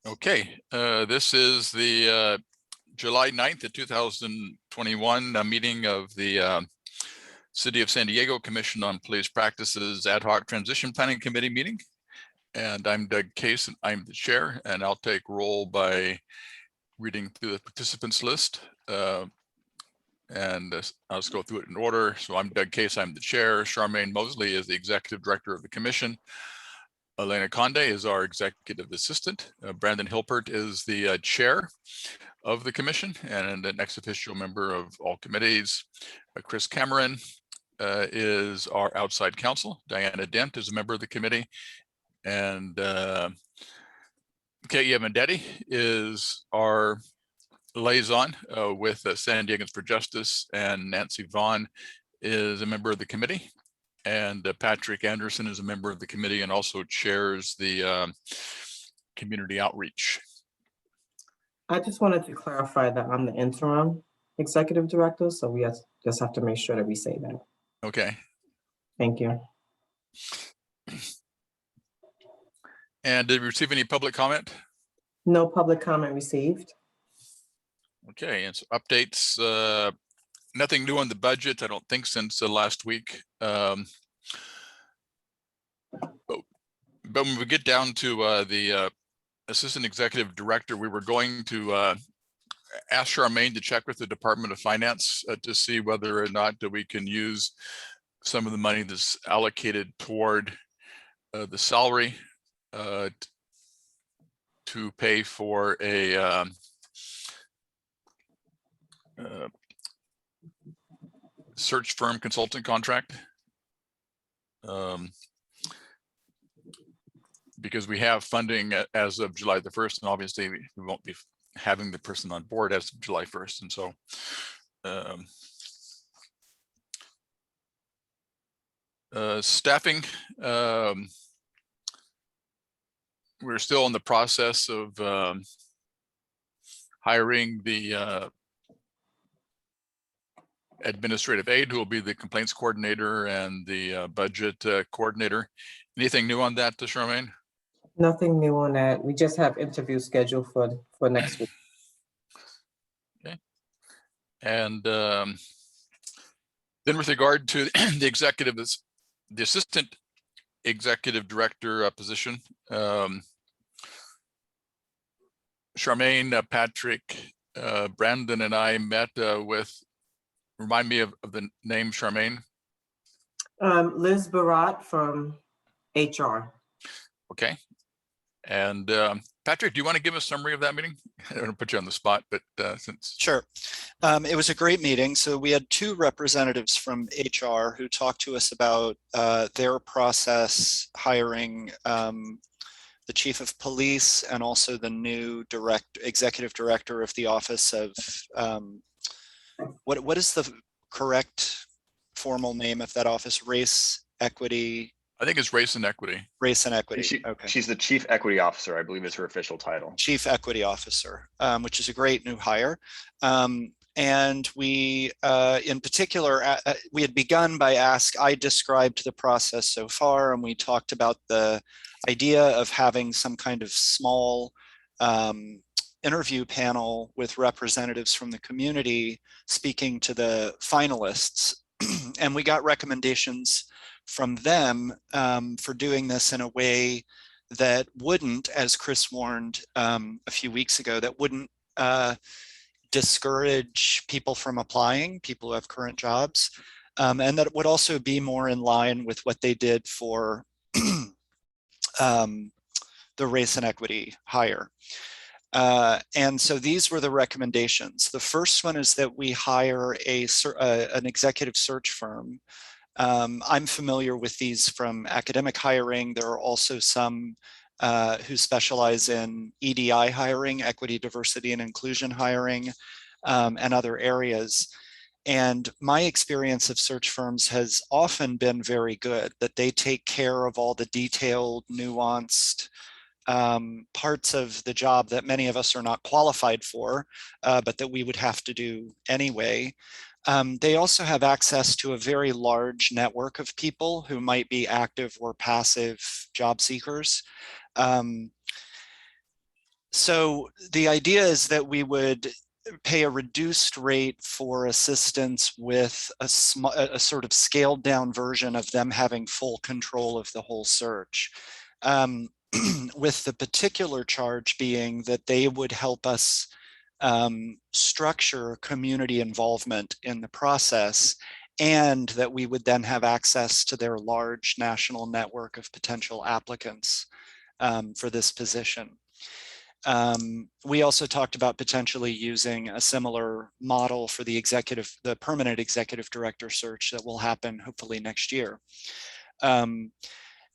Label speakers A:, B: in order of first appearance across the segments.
A: Okay, this is the July 9th, 2021 meeting of the City of San Diego Commission on Police Practices Ad Hoc Transition Planning Committee meeting. And I'm Doug Case, and I'm the chair, and I'll take roll by reading through the participants list. I'll just go through it in order. So I'm Doug Case, I'm the chair. Charmaine Mosley is the executive director of the commission. Elena Conde is our executive assistant. Brandon Hilpert is the chair of the commission and an ex officio member of all committees. Chris Cameron is our outside counsel. Diana Dent is a member of the committee. And Katia Mendetti is our liaison with San Diegans for Justice, and Nancy Vaughn is a member of the committee. And Patrick Anderson is a member of the committee and also chairs the community outreach.
B: I just wanted to clarify that I'm the interim executive director, so we just have to make sure that we say that.
A: Okay.
B: Thank you.
A: And did we receive any public comment?
B: No public comment received.
A: Okay, and so updates. Nothing new on the budget, I don't think, since last week. But when we get down to the assistant executive director, we were going to ask Charmaine to check with the Department of Finance to see whether or not we can use some of the money that's allocated toward the salary to pay for a search firm consultant contract, because we have funding as of July the 1st, and obviously we won't be having the person on board as of July 1st. And so staffing, we're still in the process of hiring the administrative aide, who will be the complaints coordinator and the budget coordinator. Anything new on that, Charmaine?
B: Nothing new on that. We just have interviews scheduled for next week.
A: Okay. And then with regard to the assistant executive director position, Charmaine, Patrick, Brandon, and I met with, remind me of the name, Charmaine.
B: Liz Barat from HR.
A: Okay. And Patrick, do you want to give a summary of that meeting? I don't want to put you on the spot, but since.
C: Sure. It was a great meeting. So we had two representatives from HR who talked to us about their process hiring the chief of police and also the new executive director of the office of, what is the correct formal name of that office? Race, equity.
A: I think it's race and equity.
C: Race and equity. Okay.
D: She's the chief equity officer, I believe is her official title.
C: Chief equity officer, which is a great new hire. And we, in particular, we had begun by I described the process so far, and we talked about the idea of having some kind of small interview panel with representatives from the community speaking to the finalists. And we got recommendations from them for doing this in a way that wouldn't, as Chris warned a few weeks ago, that wouldn't discourage people from applying, people who have current jobs, and that it would also be more in line with what they did for the race and equity hire. And so these were the recommendations. The first one is that we hire an executive search firm. I'm familiar with these from academic hiring. There are also some who specialize in EDI hiring, equity, diversity, and inclusion hiring, and other areas. And my experience of search firms has often been very good, that they take care of all the detailed, nuanced parts of the job that many of us are not qualified for, but that we would have to do anyway. They also have access to a very large network of people who might be active or passive job seekers. So the idea is that we would pay a reduced rate for assistance with a sort of scaled down version of them having full control of the whole search. With the particular charge being that they would help us structure community involvement in the process, and that we would then have access to their large national network of potential applicants for this position. We also talked about potentially using a similar model for the permanent executive director search that will happen hopefully next year.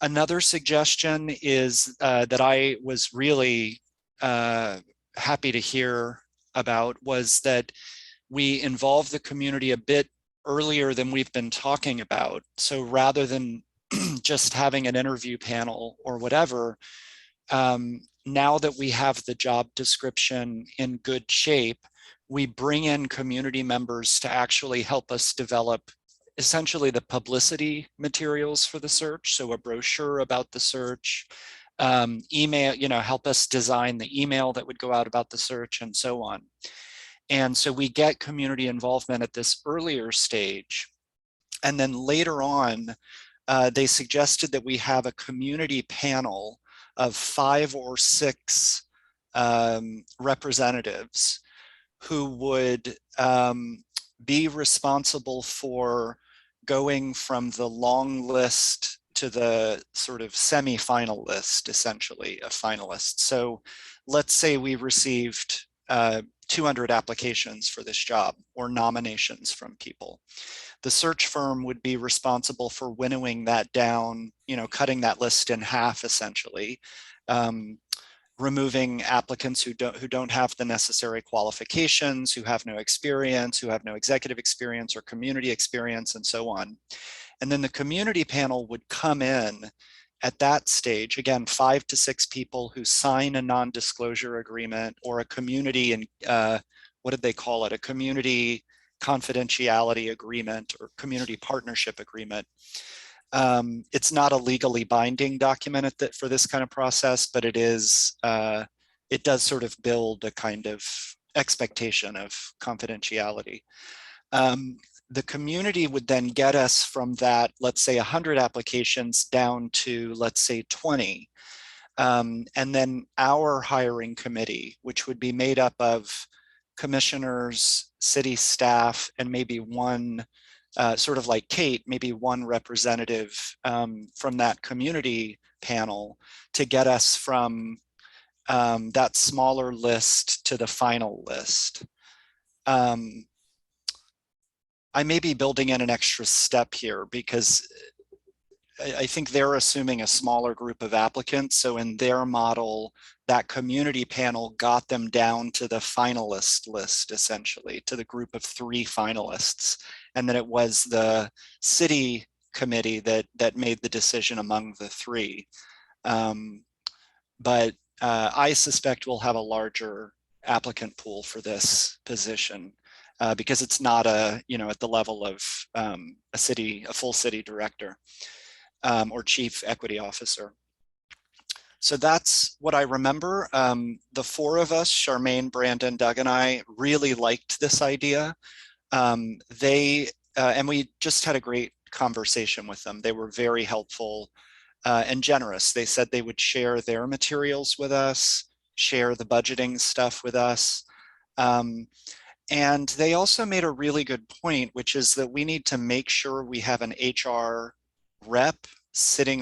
C: Another suggestion is that I was really happy to hear about was that we involve the community a bit earlier than we've been talking about. So rather than just having an interview panel or whatever, now that we have the job description in good shape, we bring in community members to actually help us develop essentially the publicity materials for the search. So a brochure about the search, email, help us design the email that would go out about the search and so on. And so we get community involvement at this earlier stage. And then later on, they suggested that we have a community panel of 5 or 6 representatives who would be responsible for going from the long list to the sort of semi-final list, essentially, of finalists. So let's say we received 200 applications for this job or nominations from people. The search firm would be responsible for winnowing that down, cutting that list in half, essentially, removing applicants who don't have the necessary qualifications, who have no experience, who have no executive experience or community experience, and so on. And then the community panel would come in at that stage, again, 5 to 6 people who sign a non-disclosure agreement or a community, and what did they call it? A community confidentiality agreement or community partnership agreement. It's not a legally binding document for this kind of process, but it is. It does sort of build a kind of expectation of confidentiality. The community would then get us from that, let's say 100 applications down to, let's say 20. And then our hiring committee, which would be made up of commissioners, city staff, and maybe one, sort of like Kate, maybe one representative from that community panel to get us from that smaller list to the final list. I may be building in an extra step here because I think they're assuming a smaller group of applicants. So in their model, that community panel got them down to the finalist list, essentially, to the group of 3 finalists. And then it was the city committee that made the decision among the 3. But I suspect we'll have a larger applicant pool for this position. Because it's not at the level of a full city director or chief equity officer. So that's what I remember. The 4 of us, Charmaine, Brandon, Doug, and I, really liked this idea. And we just had a great conversation with them. They were very helpful and generous. They said they would share their materials with us, share the budgeting stuff with us. And they also made a really good point, which is that we need to make sure we have an HR rep sitting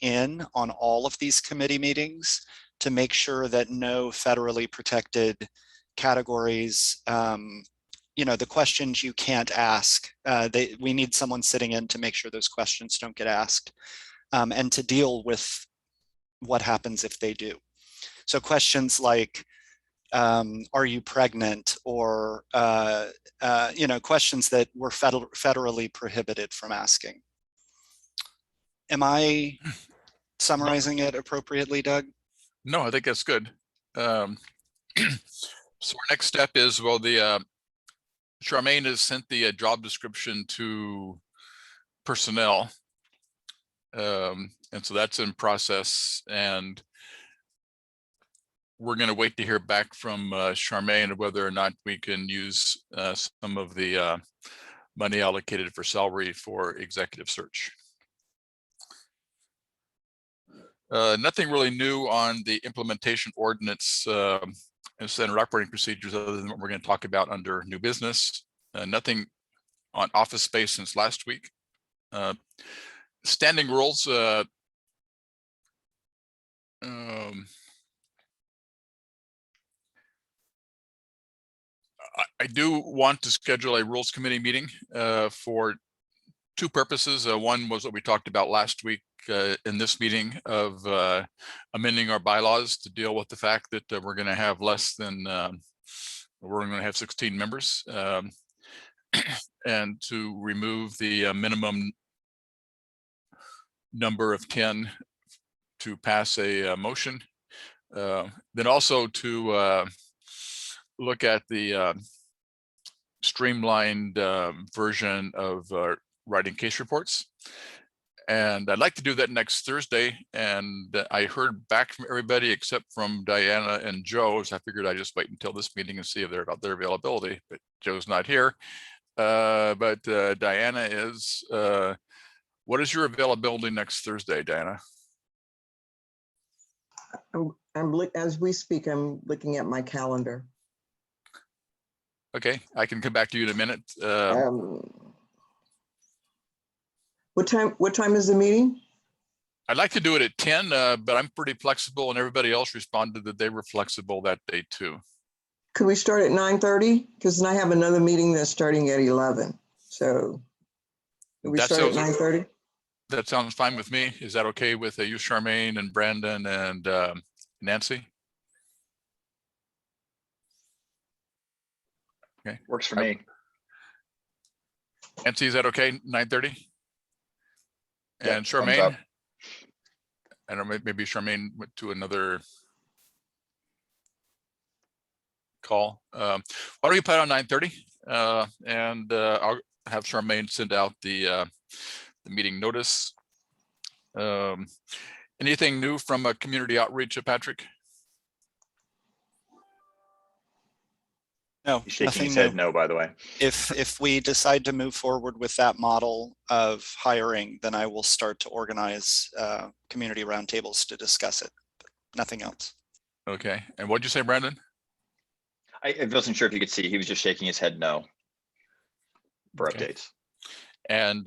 C: in on all of these committee meetings to make sure that no federally protected categories, the questions you can't ask, we need someone sitting in to make sure those questions don't get asked, and to deal with what happens if they do. So questions like, are you pregnant, or questions that we're federally prohibited from asking. Am I summarizing it appropriately, Doug?
A: No, I think that's good. So our next step is, well, Charmaine has sent the job description to personnel. And so that's in process, and we're going to wait to hear back from Charmaine whether or not we can use some of the money allocated for salary for executive search. Nothing really new on the implementation ordinance and standard operating procedures other than what we're going to talk about under new business. Nothing on office space since last week. Standing rules. I do want to schedule a rules committee meeting for two purposes. One was what we talked about last week in this meeting of amending our bylaws to deal with the fact that we're going to have less than, we're going to have 16 members, and to remove the minimum number of 10 to pass a motion. Then also to look at the streamlined version of writing case reports. And I'd like to do that next Thursday. And I heard back from everybody except from Diana and Joe. So I figured I'd just wait until this meeting and see if they're about their availability, but Joe's not here. But Diana is, what is your availability next Thursday, Diana?
E: As we speak, I'm looking at my calendar.
A: Okay, I can come back to you in a minute.
E: What time is the meeting?
A: I'd like to do it at 10, but I'm pretty flexible, and everybody else responded that they were flexible that day too.
E: Could we start at 9:30? Because then I have another meeting that's starting at 11. So could we start at 9:30?
A: That sounds fine with me. Is that okay with you, Charmaine and Brandon and Nancy? Okay,
D: Works for me.
A: Nancy, is that okay? 9:30?
D: Yeah,
A: And
D: thumbs
A: Charmaine?
D: up.
A: I don't know, maybe Charmaine went to another call. Why don't we put it on 9:30? And I'll have Charmaine send out the meeting notice. Anything new from a community outreach, Patrick?
C: No,
D: He's shaking
C: nothing
D: his
C: new.
D: head no, by the way.
C: If we decide to move forward with that model of hiring, then I will start to organize community roundtables to discuss it. But nothing else.
A: Okay, and what'd you say, Brandon?
D: I wasn't sure if you could see, he was just shaking his head no for
A: Okay.
D: updates.
A: And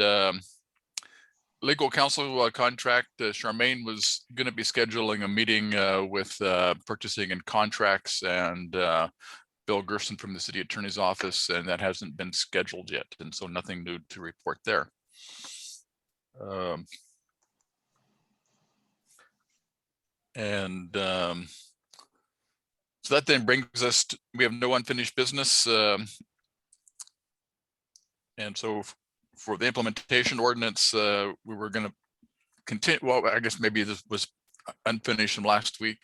A: legal counsel contract, Charmaine was going to be scheduling a meeting with purchasing and contracts and Bill Gerson from the city attorney's office, and that hasn't been scheduled yet. And so nothing new to report there. So that then brings us to, we have no unfinished business. And so for the implementation ordinance, we were going to continue. Well, I guess maybe this was unfinished from last week.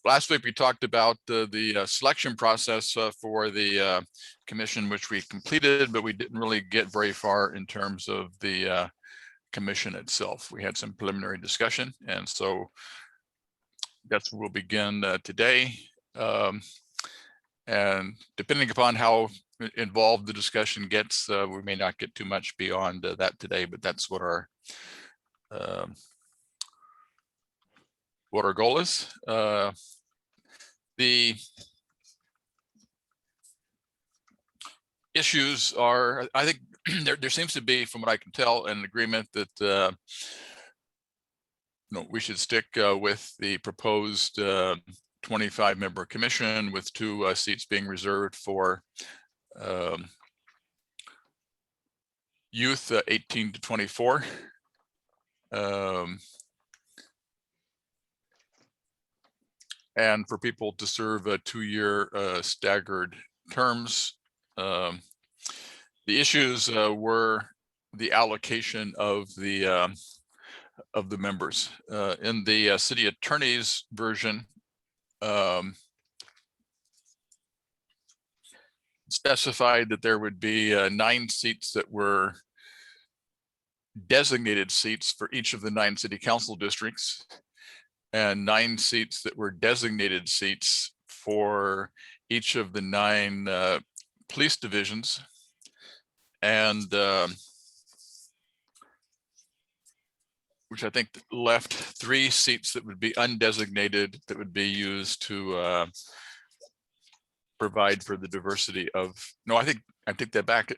A: Last week, we talked about the selection process for the commission, which we completed, but we didn't really get very far in terms of the commission itself. We had some preliminary discussion, and so that's where we'll begin today. And depending upon how involved the discussion gets, we may not get too much beyond that today, but that's what our goal is. The issues are, I think there seems to be, from what I can tell, an agreement that we should stick with the proposed 25-member commission with 2 seats being reserved for youth 18 to 24. And for people to serve 2-year staggered terms. The issues were the allocation of the members. In the city attorney's version, specified that there would be 9 seats that were designated seats for each of the 9 city council districts. and 9 seats that were designated seats for each of the 9 police divisions. And which I think left 3 seats that would be undesignated, that would be used to provide for the diversity of, no, I take that back.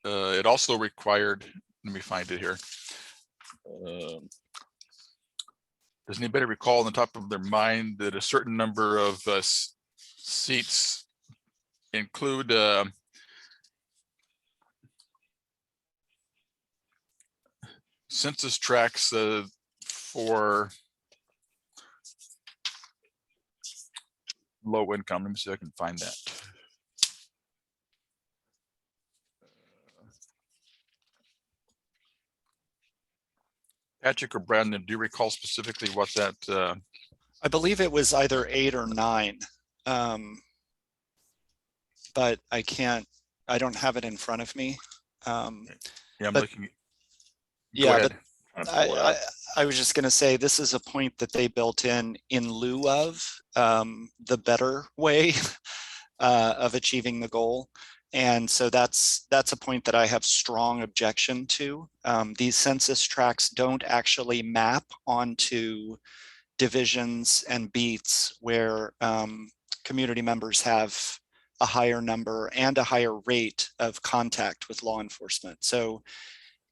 A: It also required, let me find it here. Does anybody recall on the top of their mind that a certain number of seats include census tracts for low income? Let me see if I can find that. Patrick or Brandon, do you recall specifically what that?
C: I believe it was either 8 or 9, but I don't have it in front of me.
A: Yeah, I'm
C: but-
A: looking. Go
C: Yeah,
A: ahead.
C: but
D: Trying to pull it up.
C: I was just going to say, this is a point that they built in lieu of the better way of achieving the goal. And so that's a point that I have strong objection to. These census tracts don't actually map onto divisions and beats where community members have a higher number and a higher rate of contact with law enforcement. So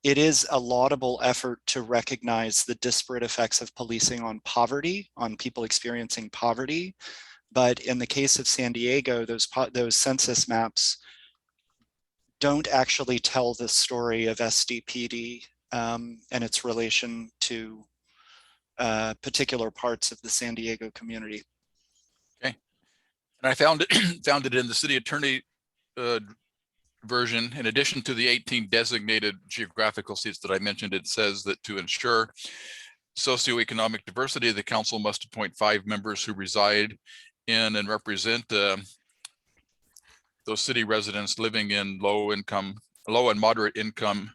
C: it is a laudable effort to recognize the disparate effects of policing on poverty, on people experiencing poverty. But in the case of San Diego, those census maps don't actually tell the story of SDPD and its relation to particular parts of the San Diego community.
A: Okay. And I found it in the city attorney version. In addition to the 18 designated geographical seats that I mentioned, it says that to ensure socioeconomic diversity, the council must appoint 5 members who reside in and represent those city residents living in low and moderate income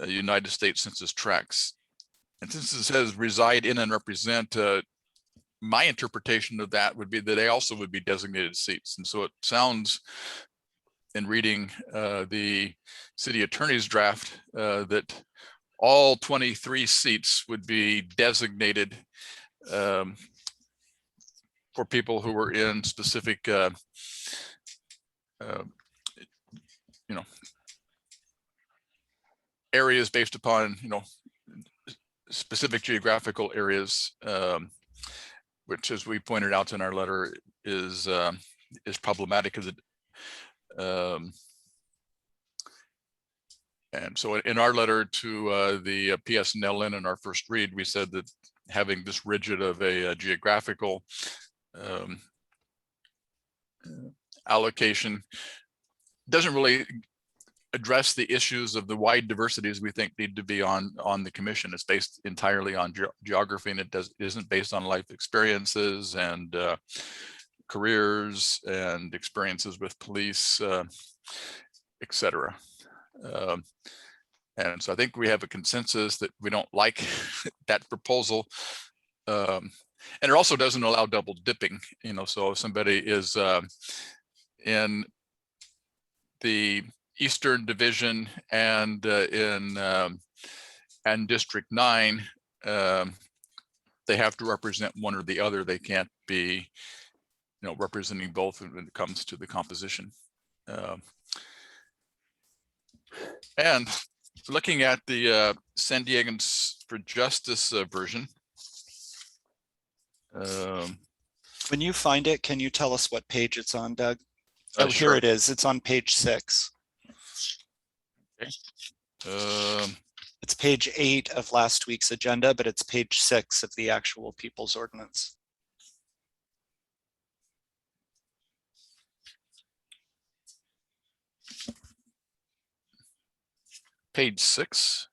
A: United States Census tracts. And since it says reside in and represent, my interpretation of that would be that they also would be designated seats. And so it sounds, in reading the city attorney's draft, that all 23 seats would be designated for people who were in specific, areas based upon, specific geographical areas, which, as we pointed out in our letter, is problematic because it. And so in our letter to the PSNLN in our first read, we said that having this rigid of a geographical allocation doesn't really address the issues of the wide diversities we think need to be on the commission. It's based entirely on geography, and it isn't based on life experiences and careers and experiences with police, etc. And so I think we have a consensus that we don't like that proposal. And it also doesn't allow double dipping, so if somebody is in the Eastern Division and and District 9, they have to represent one or the other. They can't be, representing both when it comes to the composition. And looking at the San Diegans for Justice version.
C: When you find it, can you tell us what page it's on, Doug? Oh,
A: Sure.
C: here it is. It's on page 6.
A: Okay.
C: It's page 8 of last week's agenda, but it's page 6 of the actual People's Ordinance.
A: Page 6.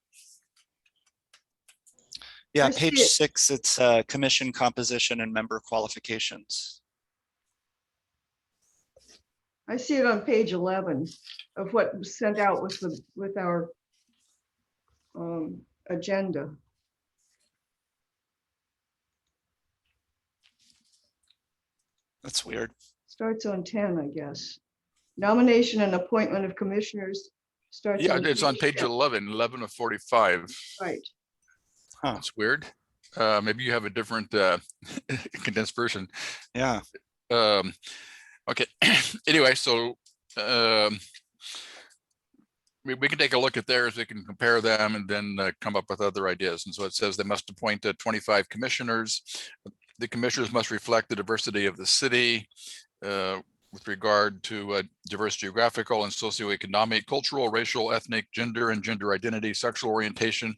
C: Yeah,
F: I see
C: page
F: it.
C: 6, it's commission composition and member qualifications.
F: I see it on page 11 of what was sent out with our agenda.
C: That's weird.
F: Starts on 10, I guess. Nomination and appointment of commissioners starts.
A: Yeah, it's on page
F: 10.
A: 11 of 45.
F: Right.
C: Huh.
A: That's weird. Maybe you have a different condensed version.
C: Yeah.
A: Okay. Anyway, so we can take a look at theirs. We can compare them and then come up with other ideas. And so it says they must appoint 25 commissioners. The commissioners must reflect the diversity of the city with regard to diverse geographical and socioeconomic, cultural, racial, ethnic, gender and gender identity, sexual orientation,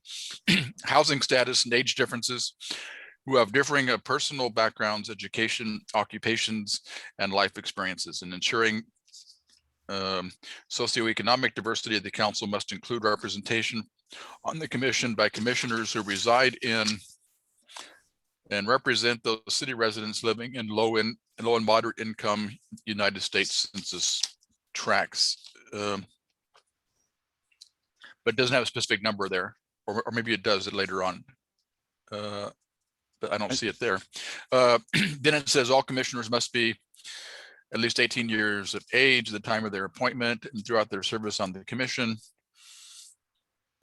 A: housing status and age differences, who have differing personal backgrounds, education, occupations, and life experiences. And ensuring socioeconomic diversity of the council must include representation on the commission by commissioners who reside in and represent those city residents living in low and moderate income United States Census tracts. But it doesn't have a specific number there, or maybe it does it later on. But I don't see it there. Then it says all commissioners must be at least 18 years of age at the time of their appointment and throughout their service on the commission.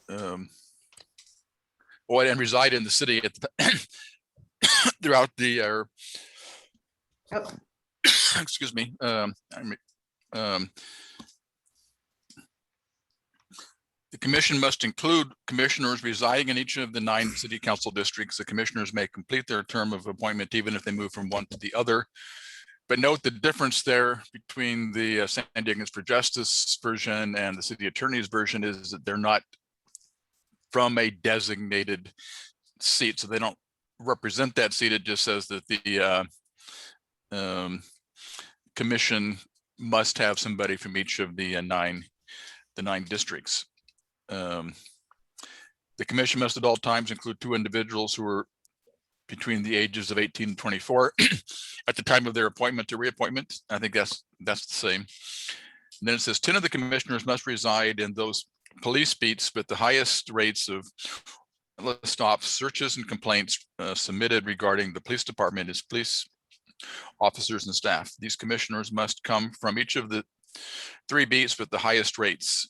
A: And reside in the city at the throughout the excuse me. The commission must include commissioners residing in each of the 9 city council districts. The commissioners may complete their term of appointment even if they move from one to the other. But note the difference there between the San Diegans for Justice version and the city attorney's version is that they're not from a designated seat. So they don't represent that seat. It just says that the commission must have somebody from each of the nine districts. The commission must at all times include 2 individuals who are between the ages of 18 and 24 at the time of their appointment or reappointment. I think that's the same. And then it says 10 of the commissioners must reside in those police beats with the highest rates of stops, searches, and complaints submitted regarding the police department as police officers and staff. These commissioners must come from each of the 3 beats with the highest rates.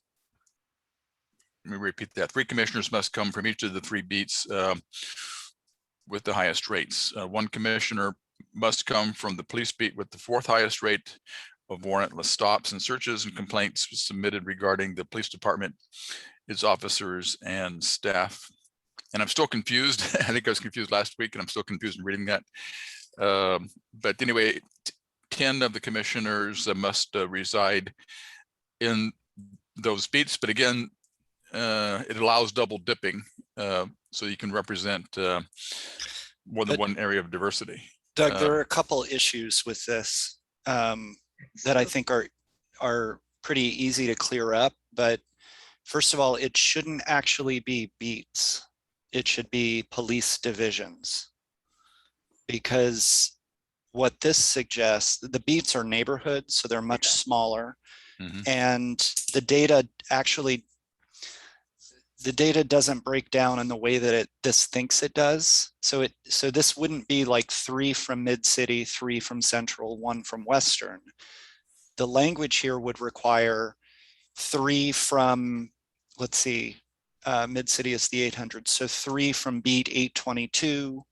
A: Let me repeat that. 3 commissioners must come from each of the 3 beats with the highest rates. 1 commissioner must come from the police beat with the 4th highest rate of warrantless stops and searches and complaints submitted regarding the police department, its officers and staff. And I'm still confused. I think I was confused last week and I'm still confused in reading that. But anyway, 10 of the commissioners must reside in those beats. But again, it allows double dipping. So you can represent more than one area of diversity.
C: Doug, there are a couple issues with this that I think are pretty easy to clear up. But first of all, it shouldn't actually be beats. It should be police divisions. Because what this suggests, the beats are neighborhoods, so they're much smaller. Mm-hmm. And the data doesn't break down in the way that this thinks it does. So this wouldn't be like 3 from Mid-City, 3 from Central, 1 from Western. The language here would require 3 from, let's see, Mid-City is the 800. So 3 from beat 822,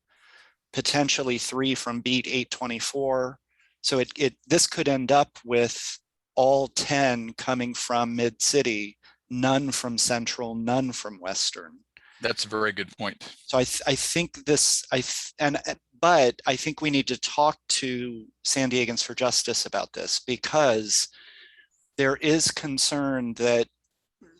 C: potentially 3 from beat 824. So this could end up with all 10 coming from Mid-City, none from Central, none from Western.
A: That's a very good point.
C: So I think but I think we need to talk to San Diegans for Justice about this, because there is concern that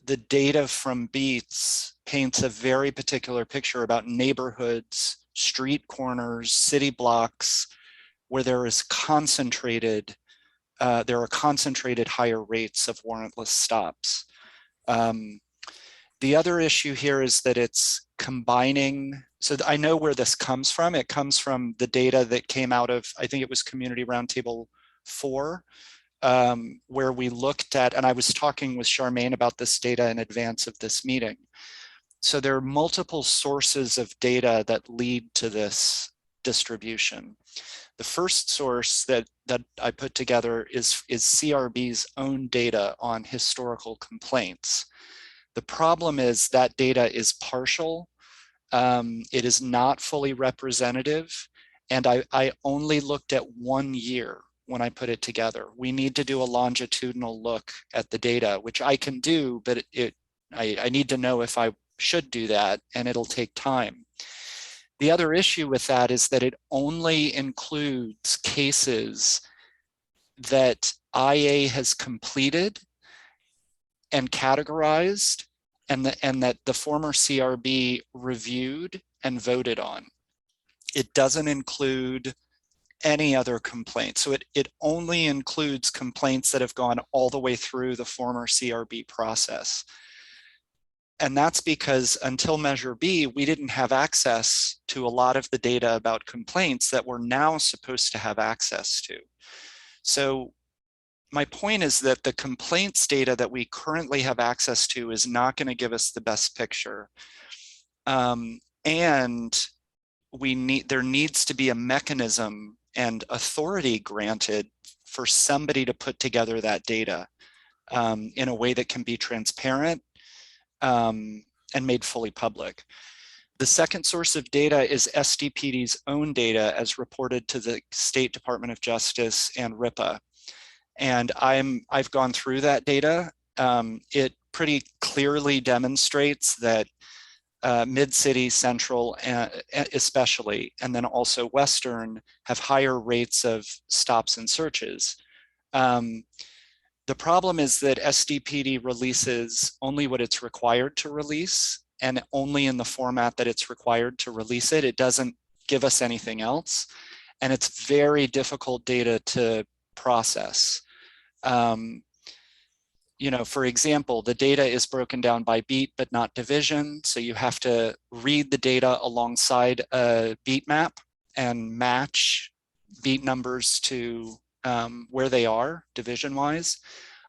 C: the data from beats paints a very particular picture about neighborhoods, street corners, city blocks, where there are concentrated higher rates of warrantless stops. The other issue here is that it's combining. So I know where this comes from. It comes from the data that came out of, I think it was Community Roundtable 4, where we looked at, and I was talking with Charmaine about this data in advance of this meeting. So there are multiple sources of data that lead to this distribution. The first source that I put together is CRB's own data on historical complaints. The problem is that data is partial. It is not fully representative. And I only looked at 1 year when I put it together. We need to do a longitudinal look at the data, which I can do, but I need to know if I should do that, and it'll take time. The other issue with that is that it only includes cases that IA has completed and categorized, and that the former CRB reviewed and voted on. It doesn't include any other complaints. So it only includes complaints that have gone all the way through the former CRB process. And that's because until Measure B, we didn't have access to a lot of the data about complaints that we're now supposed to have access to. So my point is that the complaints data that we currently have access to is not going to give us the best picture. And there needs to be a mechanism and authority granted for somebody to put together that data in a way that can be transparent and made fully public. The second source of data is SDPD's own data as reported to the State Department of Justice and RIPA. And I've gone through that data. It pretty clearly demonstrates that Mid-City, Central, especially, and then also Western have higher rates of stops and searches. The problem is that SDPD releases only what it's required to release, and only in the format that it's required to release it. It doesn't give us anything else. And it's very difficult data to process. You know, for example, the data is broken down by beat, but not division. So you have to read the data alongside a beat map and match beat numbers to where they are division-wise.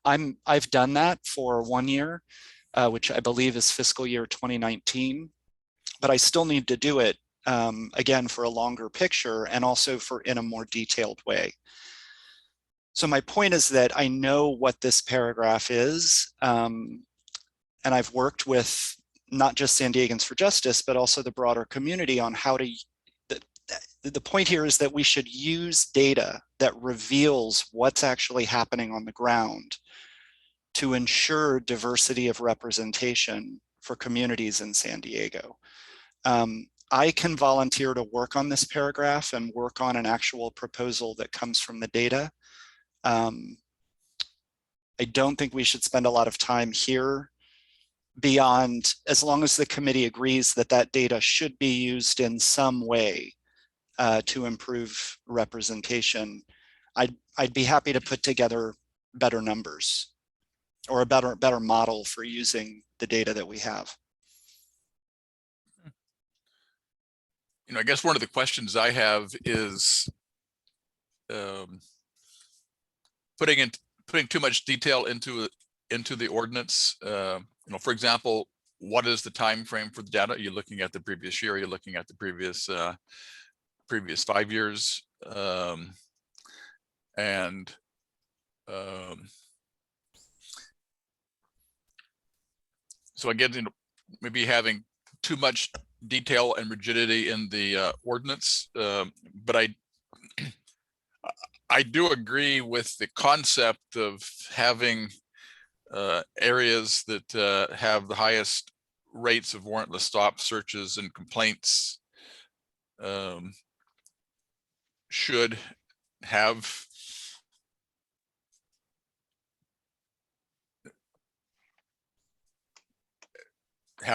C: I've done that for 1 year, which I believe is fiscal year 2019, but I still need to do it again for a longer picture and also in a more detailed way. So my point is that I know what this paragraph is, and I've worked with not just San Diegans for Justice, but also the broader community on how to, the point here is that we should use data that reveals what's actually happening on the ground to ensure diversity of representation for communities in San Diego. I can volunteer to work on this paragraph and work on an actual proposal that comes from the data. I don't think we should spend a lot of time here beyond, as long as the committee agrees that that data should be used in some way to improve representation. I'd be happy to put together better numbers or a better model for using the data that we have.
A: You know, I guess one of the questions I have is putting too much detail into the ordinance. You know, for example, what is the time frame for the data? Are you looking at the previous year? Are you looking at the previous 5 years? So again, you know, maybe having too much detail and rigidity in the ordinance, but I do agree with the concept of having areas that have the highest rates of warrantless stop searches and complaints should have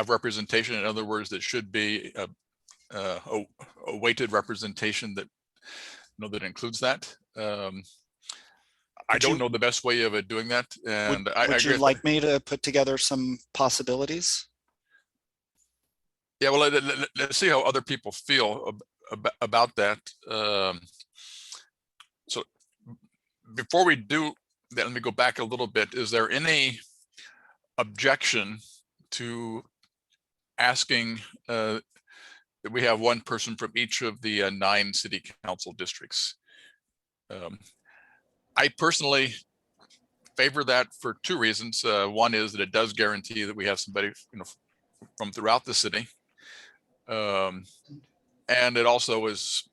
A: representation. In other words, that should be a weighted representation that that includes that. I don't know the best way of doing that, and
C: would you like me to put together some possibilities?
A: Yeah, well, let's see how other people feel about that. So before we do that, let me go back a little bit. Is there any objection to asking that we have one person from each of the 9 city council districts. I personally favor that for 2 reasons. One is that it does guarantee that we have somebody, from throughout the city. And it also is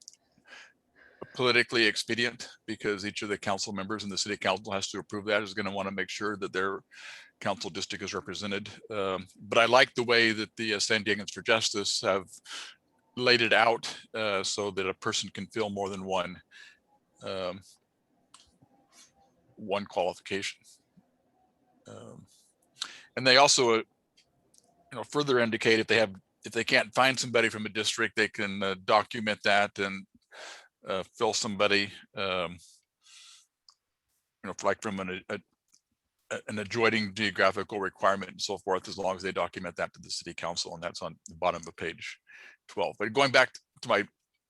A: politically expedient because each of the council members in the city council has to approve that, is going to want to make sure that their council district is represented. But I like the way that the San Diegans for Justice have laid it out so that a person can fill more than one qualification. And they also, further indicate if they can't find somebody from a district, they can document that and fill somebody, like from an adjoining geographical requirement and so forth, as long as they document that to the city council, and that's on the bottom of page 12. But going back to my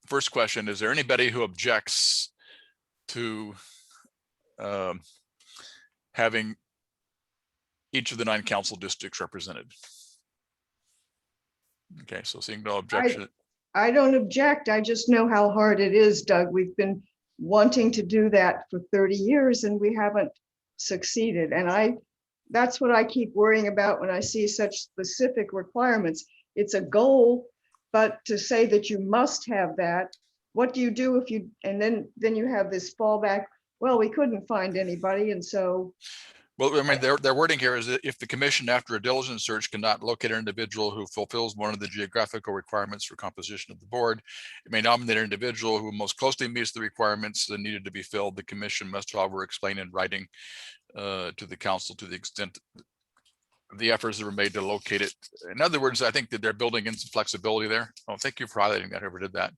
A: first question, is there anybody who objects to having each of the 9 council districts represented? Okay, so seeing no objection.
F: I don't object. I just know how hard it is, Doug. We've been wanting to do that for 30 years and we haven't succeeded. And that's what I keep worrying about when I see such specific requirements. It's a goal, but to say that you must have that, what do you do if you, and then you have this fallback, well, we couldn't find anybody. And so.
A: Well, I mean, their wording here is that if the commission, after a diligent search, cannot locate an individual who fulfills one of the geographical requirements for composition of the board, it may nominate an individual who most closely meets the requirements that needed to be filled. The commission must, however, explain in writing to the council to the extent the efforts that were made to locate it. In other words, I think that they're building in some flexibility there. Oh, thank you for highlighting that, whoever did that.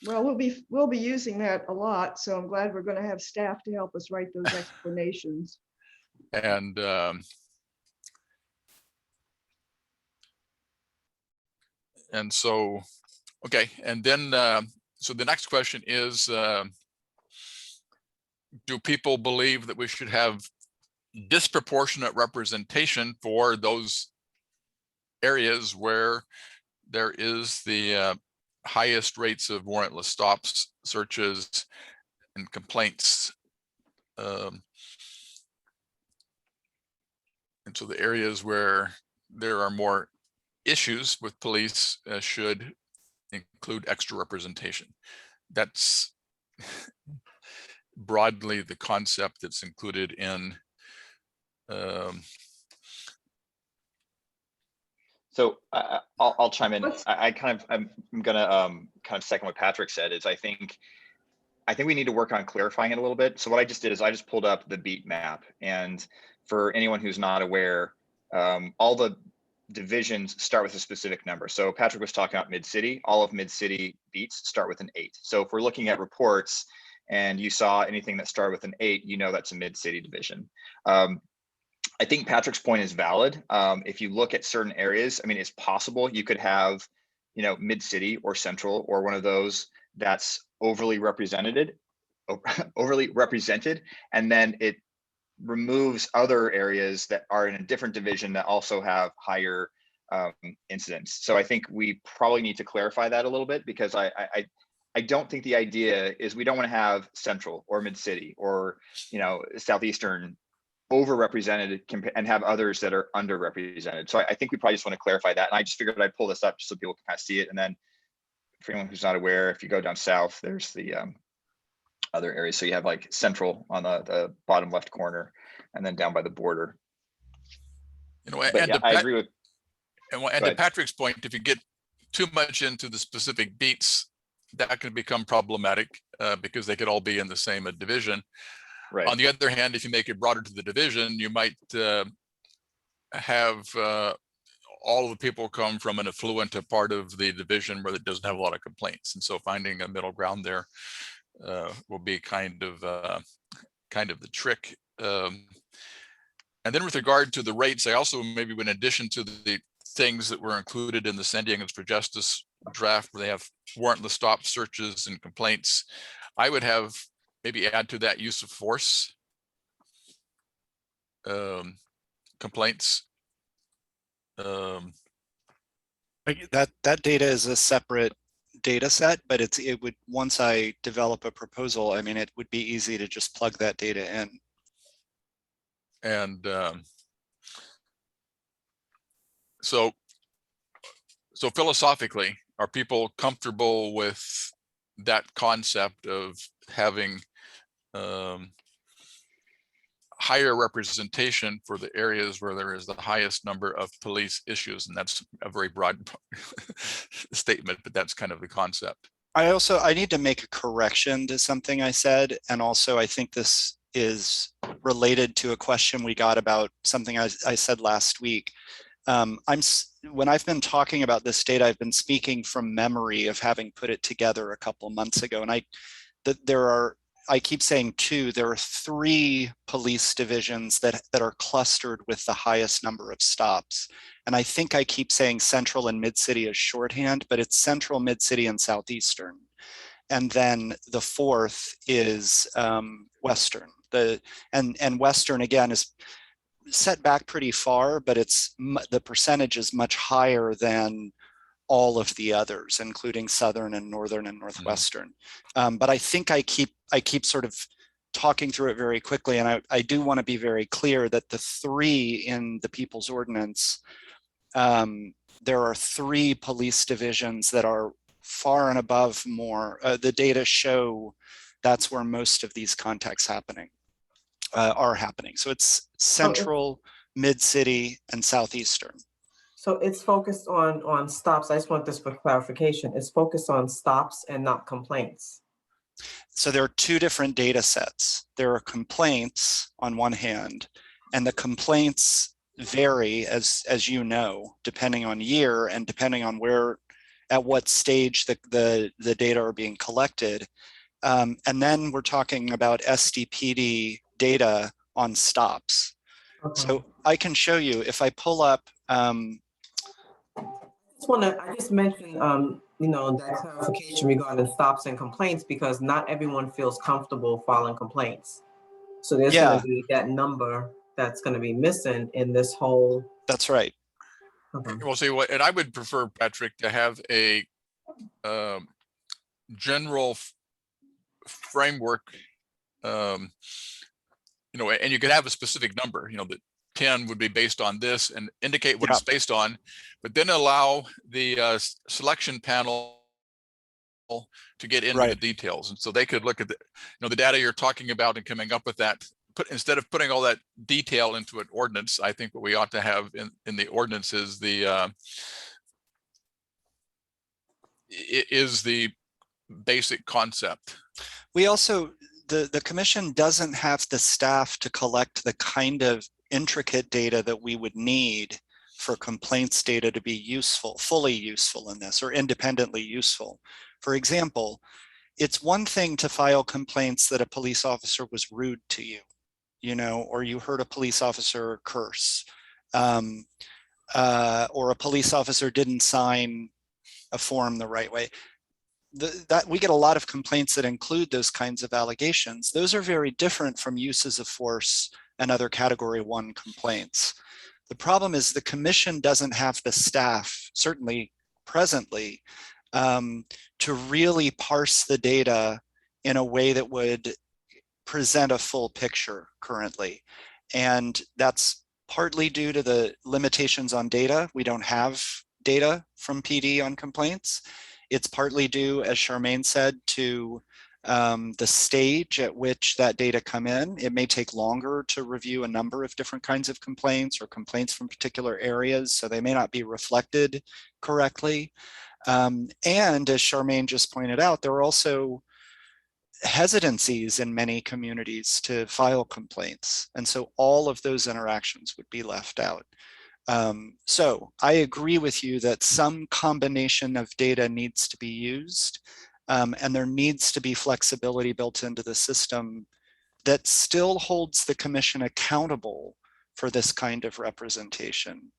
F: Well, we'll be using that a lot, so I'm glad we're going to have staff to help us write those explanations.
A: And so, okay, and then so the next question is, do people believe that we should have disproportionate representation for those areas where there is the highest rates of warrantless stops, searches, and complaints? And so the areas where there are more issues with police should include extra representation. That's broadly the concept that's included in
D: So I'll chime in. I'm gonna kind of second what Patrick said. Is I think we need to work on clarifying it a little bit. So what I just did is I just pulled up the beat map, and for anyone who's not aware, all the divisions start with a specific number. So Patrick was talking about mid-city. All of mid-city beats start with an 8. So if we're looking at reports and you saw anything that started with an 8, that's a mid-city division. I think Patrick's point is valid. If you look at certain areas, I mean, it's possible you could have, mid-city or central or one of those that's overly represented, and then it removes other areas that are in a different division that also have higher incidents. So I think we probably need to clarify that a little bit, because I don't think the idea is we don't want to have central or mid-city or southeastern overrepresented and have others that are underrepresented. So I think we probably just want to clarify that. And I just figured I'd pull this up just so people can kind of see it. And then for anyone who's not aware, if you go down south, there's the other areas. So you have like central on the bottom left corner, and then down by the border. I agree with.
A: And to Patrick's point, if you get too much into the specific beats, that can become problematic because they could all be in the same division.
D: Right.
A: On the other hand, if you make it broader to the division, you might have all of the people come from an affluent part of the division where it doesn't have a lot of complaints. And so finding a middle ground there will be kind of the trick. And then with regard to the rates, I also maybe in addition to the things that were included in the San Diegans for Justice draft, where they have warrantless stop searches and complaints, I would have maybe add to that use of force complaints.
C: That data is a separate data set, but it would, once I develop a proposal, I mean, it would be easy to just plug that data in.
A: And so philosophically, are people comfortable with that concept of having higher representation for the areas where there is the highest number of police issues? And that's a very broad statement, but that's kind of the concept.
C: I need to make a correction to something I said. And also I think this is related to a question we got about something I said last week. When I've been talking about this data, I've been speaking from memory of having put it together a couple months ago. And I keep saying there are 3 police divisions that are clustered with the highest number of stops. And I think I keep saying Central and Mid-City as shorthand, but it's Central, Mid-City, and Southeastern. And then the 4th is Western. And Western, again, is set back pretty far, but the percentage is much higher than all of the others, including Southern and Northern and Northwestern. But I think I keep sort of talking through it very quickly. And I do want to be very clear that the 3 in the People's Ordinance, there are 3 police divisions that are far and above more. The data show that's where most of these contacts are happening. So it's Central, Mid-City, and Southeastern.
B: So it's focused on stops. I just want this for clarification. It's focused on stops and not complaints.
C: So there are 2 different data sets. There are complaints on one hand, and the complaints vary, as you know, depending on year and depending on at what stage the data are being collected. And then we're talking about SDPD data on stops.
B: Okay.
C: So I can show you if I pull up.
B: I just mentioned, that clarification regarding stops and complaints, because not everyone feels comfortable filing complaints. So there's going to be that number that's going to be missing in this whole.
C: That's right.
B: Okay.
A: Well, see what, and I would prefer, Patrick, to have a general framework, and you could have a specific number, that 10 would be based on this and indicate what it's based on, but then allow the selection panel to get into the details. And so they could look at the data you're talking about and coming up with that. Instead of putting all that detail into an ordinance, I think what we ought to have in the ordinance is the basic concept.
C: We also, the commission doesn't have the staff to collect the kind of intricate data that we would need for complaints data to be useful, fully useful in this, or independently useful. For example, it's one thing to file complaints that a police officer was rude to you, or you heard a police officer curse, or a police officer didn't sign a form the right way. That we get a lot of complaints that include those kinds of allegations. Those are very different from uses of force and other Category 1 complaints. The problem is the commission doesn't have the staff, certainly presently, to really parse the data in a way that would present a full picture currently. And that's partly due to the limitations on data. We don't have data from PD on complaints. It's partly due, as Charmaine said, to the stage at which that data come in. It may take longer to review a number of different kinds of complaints or complaints from particular areas, so they may not be reflected correctly. And as Charmaine just pointed out, there are also hesitancies in many communities to file complaints. And so all of those interactions would be left out. So I agree with you that some combination of data needs to be used, and there needs to be flexibility built into the system that still holds the commission accountable for this kind of representation,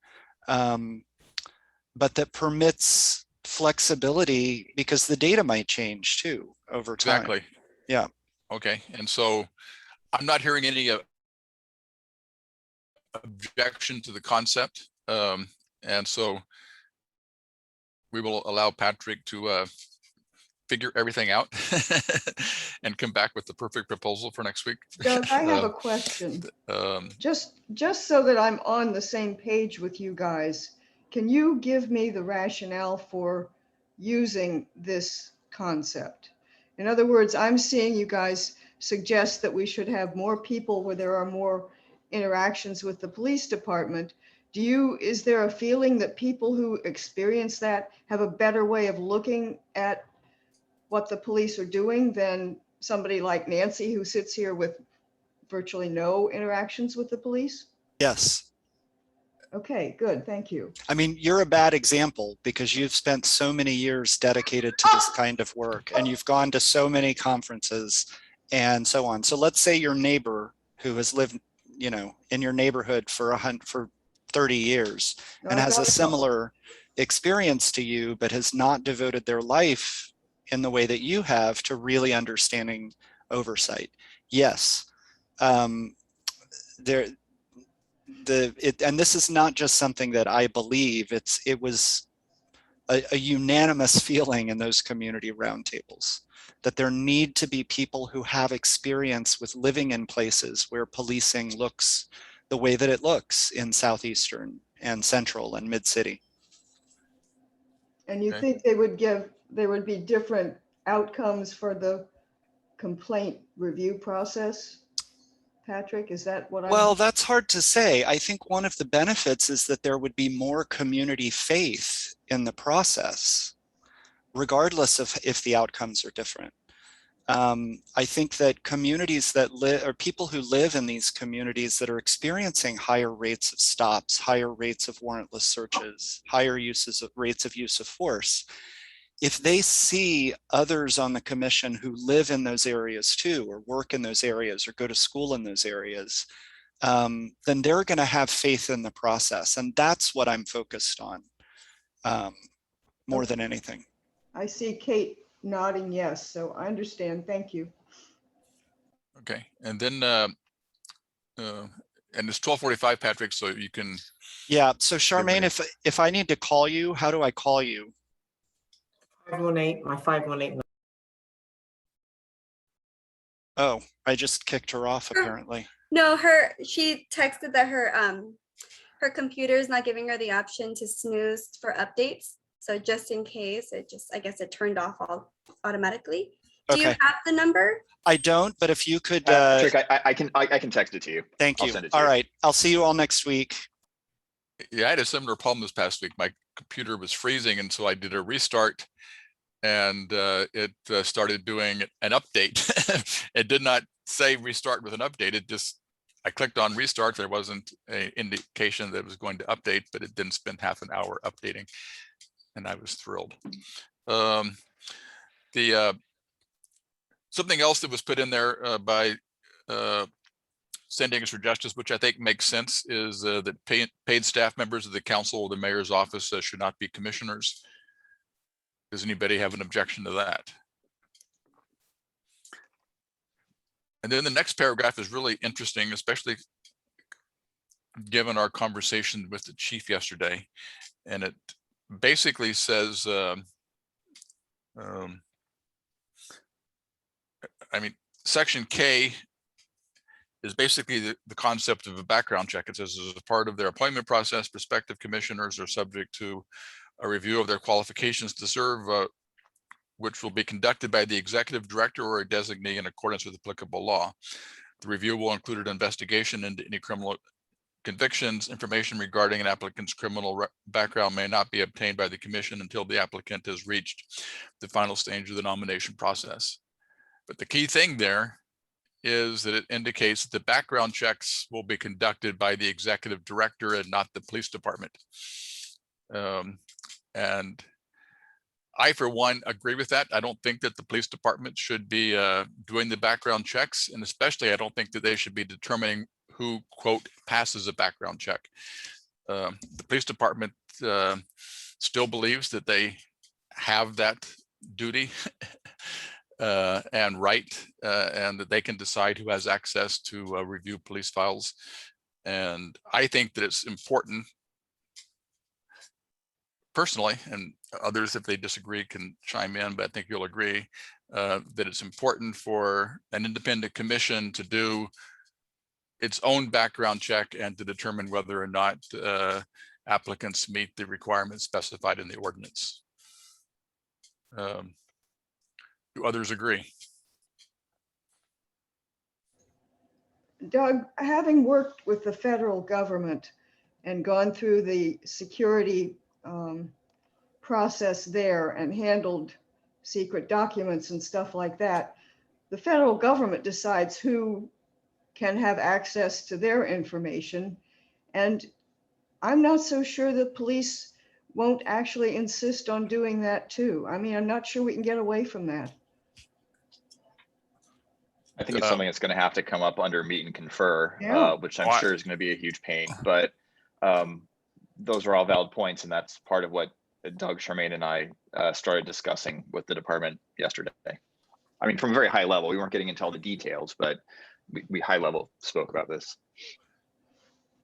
C: but that permits flexibility because the data might change too over time.
A: Exactly.
C: Yeah.
A: Okay. And so I'm not hearing any objection to the concept. And And so we will allow Patrick to figure everything out and come back with the perfect proposal for next week.
F: Doug, I have a question. Just so that I'm on the same page with you guys, can you give me the rationale for using this concept? In other words, I'm seeing you guys suggest that we should have more people where there are more interactions with the police department. Is there a feeling that people who experience that have a better way of looking at what the police are doing than somebody like Nancy, who sits here with virtually no interactions with the police?
C: Yes.
F: Okay, good, thank you.
C: I mean, you're a bad example because you've spent so many years dedicated to this kind of work and you've gone to so many conferences and so on. So let's say your neighbor who has lived, you know, in your neighborhood for 30 years and has a similar experience to you, but has not devoted their life in the way that you have to really understanding oversight. Yes. And this is not just something that I believe, it was a unanimous feeling in those community roundtables that there need to be people who have experience with living in places where policing looks the way that it looks in Southeastern and Central and Mid-City.
F: And you think there would be different outcomes for the complaint review process? Patrick, is that what I'm?
C: Well, that's hard to say. I think one of the benefits is that there would be more community faith in the process, regardless of if the outcomes are different. I think that communities that live, or people who live in these communities that are experiencing higher rates of stops, higher rates of warrantless searches, higher rates of use of force, if they see others on the commission who live in those areas too, or work in those areas, or go to school in those areas, then they're going to have faith in the process. And that's what I'm focused on more than anything.
F: I see Kate nodding yes, so I understand. Thank you.
A: Okay, and then and it's 12:45, Patrick, so you can.
C: Yeah, so Charmaine, if I need to call you, how do I call you?
B: 518, my 518.
C: Oh, I just kicked her off apparently.
G: No, she texted that her computer is not giving her the option to snooze for updates. So just in case, I guess it turned off automatically. Do you have the number?
C: I don't, but if you could.
D: Patrick, I can text it to you.
C: Thank you.
D: I'll send it to
C: all
D: you.
C: right, I'll see you all next week.
A: Yeah, I had a similar problem this past week. My computer was freezing, and so I did a restart, and it started doing an update. It did not say restart with an update. It just, I clicked on restart. There wasn't an indication that it was going to update, but it didn't spend half an hour updating, and I was thrilled. Something else that was put in there by San Diego for Justice, which I think makes sense, is that paid staff members of the council or the mayor's office should not be commissioners. Does anybody have an objection to that? And then the next paragraph is really interesting, especially given our conversation with the chief yesterday. And it basically says, I mean, section K is basically the concept of a background check. It says as a part of their appointment process, prospective commissioners are subject to a review of their qualifications to serve, which will be conducted by the executive director or a designee in accordance with applicable law. The review will include an investigation into any criminal convictions. Information regarding an applicant's criminal background may not be obtained by the commission until the applicant has reached the final stage of the nomination process. But the key thing there is that it indicates that the background checks will be conducted by the executive director and not the police department. And I, for one, agree with that. I don't think that the police department should be doing the background checks, and especially I don't think that they should be determining who, quote, passes a background check. The police department still believes that they have that duty and right, and that they can decide who has access to review police files. And I think that it's important personally, and others, if they disagree, can chime in, but I think you'll agree that it's important for an independent commission to do its own background check and to determine whether or not applicants meet the requirements specified in the ordinance. Do others agree?
F: Doug, having worked with the federal government and gone through the security process there and handled secret documents and stuff like that, the federal government decides who can have access to their information. And I'm not so sure the police won't actually insist on doing that too. I mean, I'm not sure we can get away from that.
D: I think it's something that's going to have to come up under meet and confer,
F: Yeah.
D: which I'm sure is going to be a huge pain. But those are all valid points, and that's part of what Doug, Charmaine, and I started discussing with the department yesterday. I mean, from a very high level, we weren't getting into all the details, but we high level spoke about this.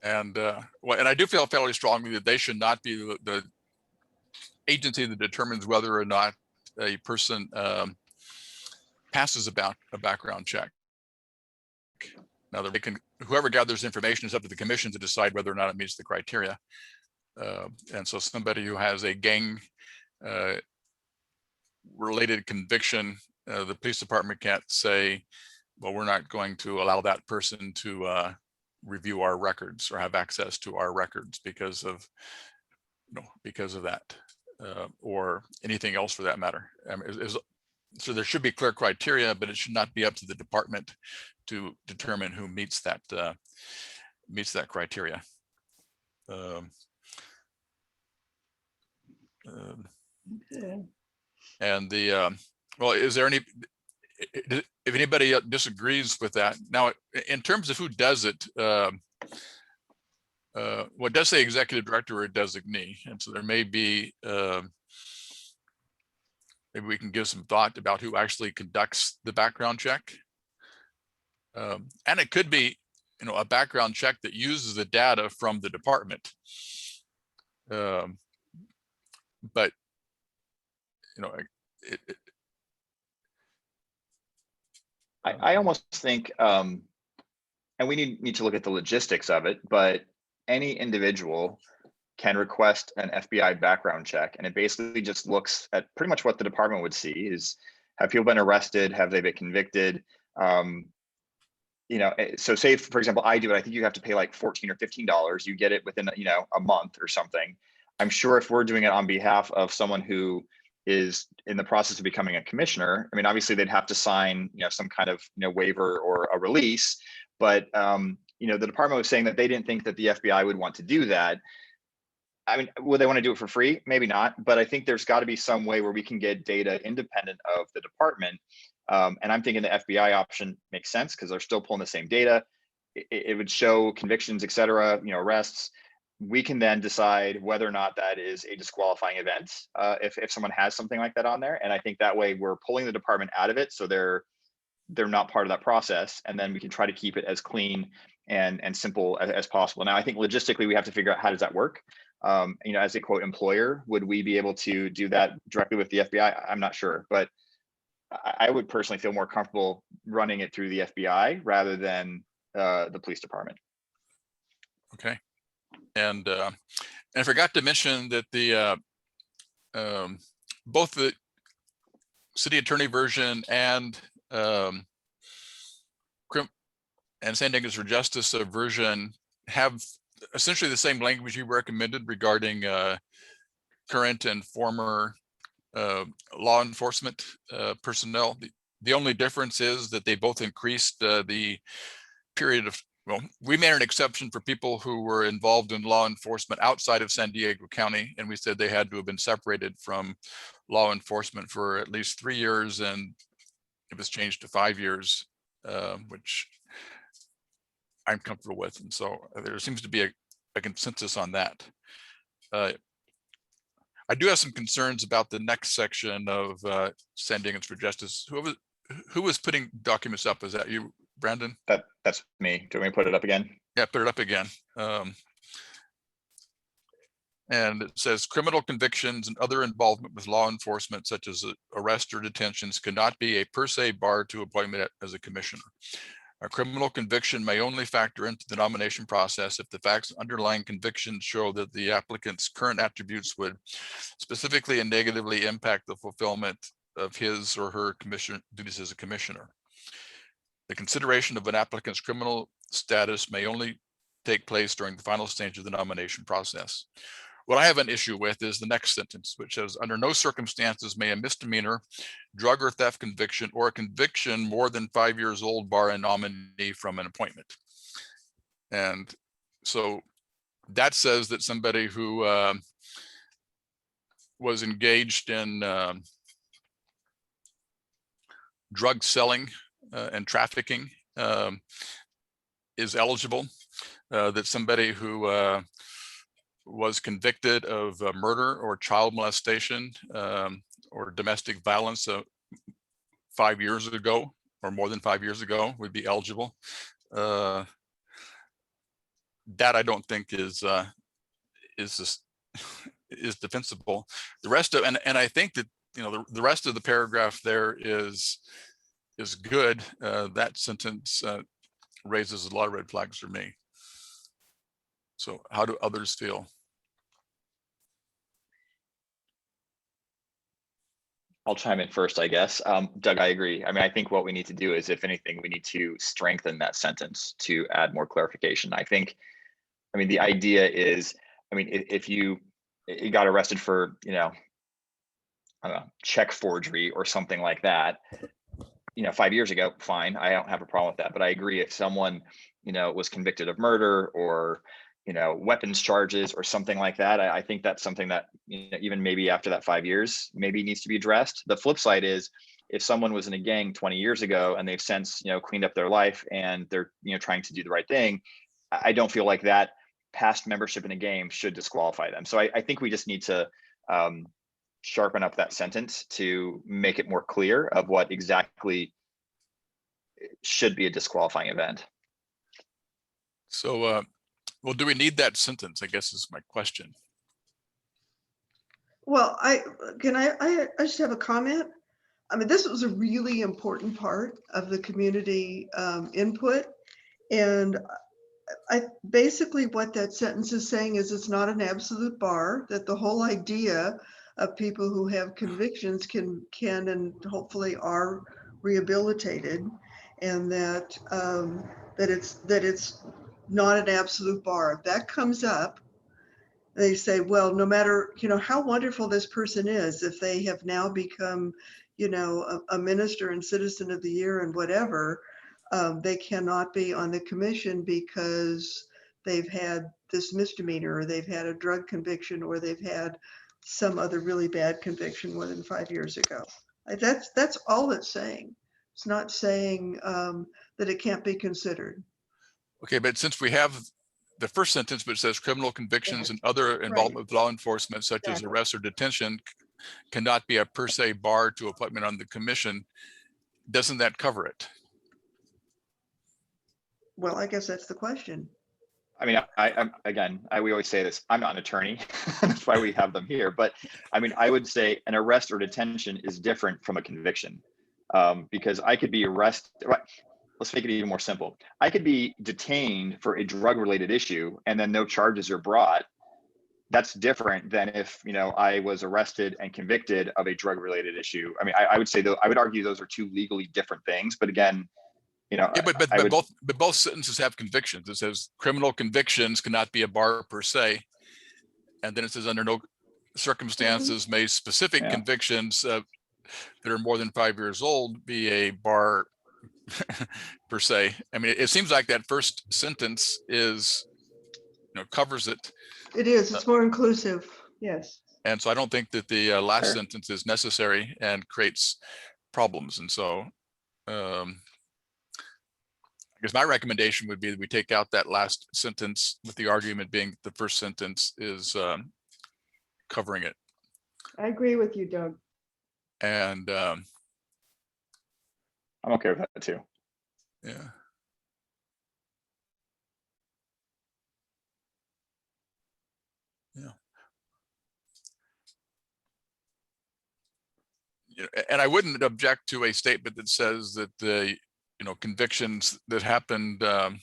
A: And and I do feel fairly strongly that they should not be the agency that determines whether or not a person passes about a background check. Now, they can, whoever gathers information is up to the commission to decide whether or not it meets the criteria. And so somebody who has a gang related conviction, the police department can't say, well, we're not going to allow that person to review our records or have access to our records because of, because of that, or anything else for that matter. So there should be clear criteria, but it should not be up to the department to determine who meets that criteria. And the well, is there any, if anybody disagrees with that? Now, in terms of who does it, well, it does say executive director or designee, and so there may be maybe we can give some thought about who actually conducts the background check. And it could be, a background check that uses the data from the department. But,
D: I almost think, and we need to look at the logistics of it, but any individual can request an FBI background check, and it basically just looks at pretty much what the department would see is, have people been arrested? Have they been convicted? So say, for example, I do it, I think you have to pay like $14 or $15. You get it within, a month or something. I'm sure if we're doing it on behalf of someone who is in the process of becoming a commissioner, I mean, obviously they'd have to sign, some kind of, waiver or a release, but, the department was saying that they didn't think that the FBI would want to do that. I mean, would they want to do it for free? Maybe not, but I think there's got to be some way where we can get data independent of the department. And I'm thinking the FBI option makes sense because they're still pulling the same data. It would show convictions, et cetera, arrests. We can then decide whether or not that is a disqualifying event if someone has something like that on there. And I think that way we're pulling the department out of it, so they're not part of that process. And then we can try to keep it as clean and simple as possible. Now, I think logistically we have to figure out how does that work. As a quote employer, would we be able to do that directly with the FBI? I'm not sure, but I would personally feel more comfortable running it through the FBI rather than the police department.
A: okay. And I forgot to mention that the both the city attorney version and San Diego's for Justice version have essentially the same language you recommended regarding current and former law enforcement personnel. The only difference is that they both increased the period of, well, we made an exception for people who were involved in law enforcement outside of San Diego County, and we said they had to have been separated from law enforcement for at least 3 years, and it was changed to 5 years, which I'm comfortable with. And so there seems to be a consensus on that. I do have some concerns about the next section of San Diegans for Justice. Who was putting documents up? Is that you, Brandon?
D: That's me. Do you want me to put it up again?
A: Yeah, put it up again. and it says criminal convictions and other involvement with law enforcement, such as arrest or detentions, cannot be a per se bar to appointment as a commissioner. A criminal conviction may only factor into the nomination process if the facts underlying convictions show that the applicant's current attributes would specifically and negatively impact the fulfillment of his or her commission duties as a commissioner. The consideration of an applicant's criminal status may only take place during the final stage of the nomination process. What I have an issue with is the next sentence, which says, under no circumstances may a misdemeanor, drug or theft conviction, or a conviction more than 5 years old bar a nominee from an appointment. And so that says that somebody who was engaged in drug selling and trafficking is eligible, that somebody who was convicted of murder or child molestation or domestic violence 5 years ago or more than 5 years ago would be eligible. That I don't think is defensible. The rest of and I think that the rest of the paragraph there is good. That sentence raises a lot of red flags for me. So how do others feel?
D: I'll chime in first, I guess. Doug, I agree. I mean, I think what we need to do is, if anything, we need to strengthen that sentence to add more clarification. I mean, the idea is, I mean, if you got arrested for, I don't know, check forgery or something like that, 5 years ago, fine, I don't have a problem with that. But I agree, if someone, was convicted of murder or, weapons charges or something like that, I think that's something that, even maybe after that 5 years, maybe needs to be addressed. The flip side is, if someone was in a gang 20 years ago and they've since, cleaned up their life and they're, trying to do the right thing, I don't feel like that past membership in a game should disqualify them. So I think we just need to sharpen up that sentence to make it more clear of what exactly should be a disqualifying event.
A: So, well, do we need that sentence, I guess is my question.
H: Well, I just have a comment. I mean, this was a really important part of the community input. And basically what that sentence is saying is it's not an absolute bar, that the whole idea of people who have convictions can and hopefully are rehabilitated, and that it's not an absolute bar. If that comes up, they say, well, no matter, how wonderful this person is, if they have now become, a minister and citizen of the year and whatever, they cannot be on the commission because they've had this misdemeanor, or they've had a drug conviction, or they've had some other really bad conviction more than 5 years ago. That's all it's saying. It's not saying that it can't be considered.
A: Okay, but since we have the first sentence, which says criminal convictions and other involvement with law enforcement, such as arrest or detention, cannot be a per se bar to appointment on the commission, doesn't that cover it?
H: Well, I guess that's the question.
D: I mean, we always say this, I'm not an attorney, that's why we have them here. But I mean, I would say an arrest or detention is different from a conviction, because I could be arrested. Let's make it even more simple. I could be detained for a drug-related issue and then no charges are brought. That's different than if, I was arrested and convicted of a drug-related issue. I mean, I would say, though, I would argue those are two legally different things. But again,
A: yeah, but both sentences have convictions. It says criminal convictions cannot be a bar per se, and then it says under no circumstances may specific convictions that are more than 5 years old be a bar per se. I mean, it seems like that first sentence is, covers it.
H: It is. It's more inclusive.
F: Yes.
A: And so I don't think that the last sentence is necessary and creates problems. And so I guess my recommendation would be that we take out that last sentence, with the argument being the first sentence is covering it.
F: I agree with you, Doug.
A: And
D: I'm okay with that too.
A: Yeah. Yeah. and I wouldn't object to a statement that says that the, convictions that happened, that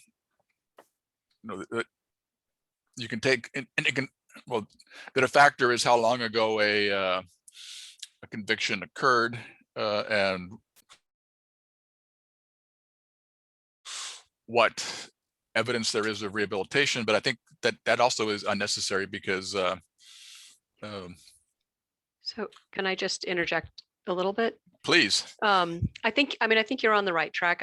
A: you can take, and it can, well, that a factor is how long ago a conviction occurred, and what evidence there is of rehabilitation. But I think that also is unnecessary because
I: So can I just interject a little bit?
A: please.
I: I think you're on the right track.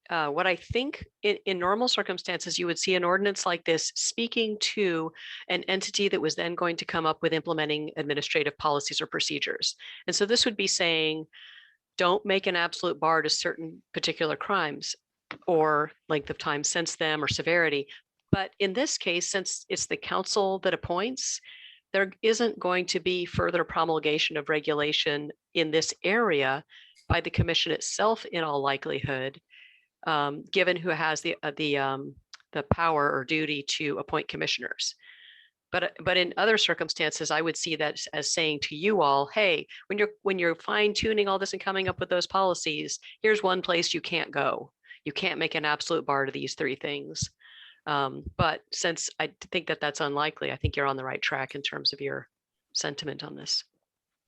I: What I think in normal circumstances, you would see an ordinance like this speaking to an entity that was then going to come up with implementing administrative policies or procedures. And so this would be saying, don't make an absolute bar to certain particular crimes or length of time since them or severity. But in this case, since it's the council that appoints, there isn't going to be further promulgation of regulation in this area by the commission itself in all likelihood, given who has the power or duty to appoint commissioners. But in other circumstances, I would see that as saying to you all, hey, when you're fine tuning all this and coming up with those policies, here's one place you can't go. You can't make an absolute bar to these three things. But since I think that that's unlikely, I think you're on the right track in terms of your sentiment on this.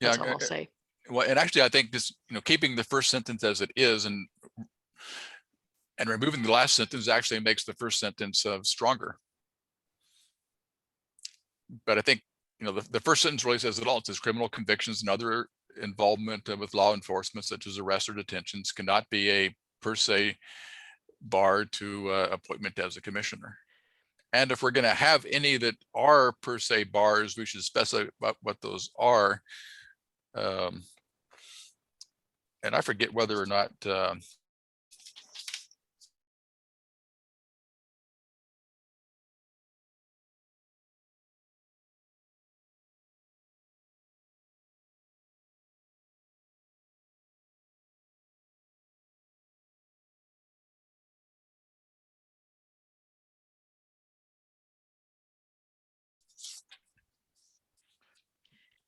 I: That's all I'll say.
A: Well, and actually, I think this, keeping the first sentence as it is and removing the last sentence actually makes the first sentence stronger. But I think, the first sentence really says it all. It says criminal convictions and other involvement with law enforcement, such as arrests or detentions, cannot be a per se bar to appointment as a commissioner. And if we're going to have any that are per se bars, we should specify what those are. And I forget whether or not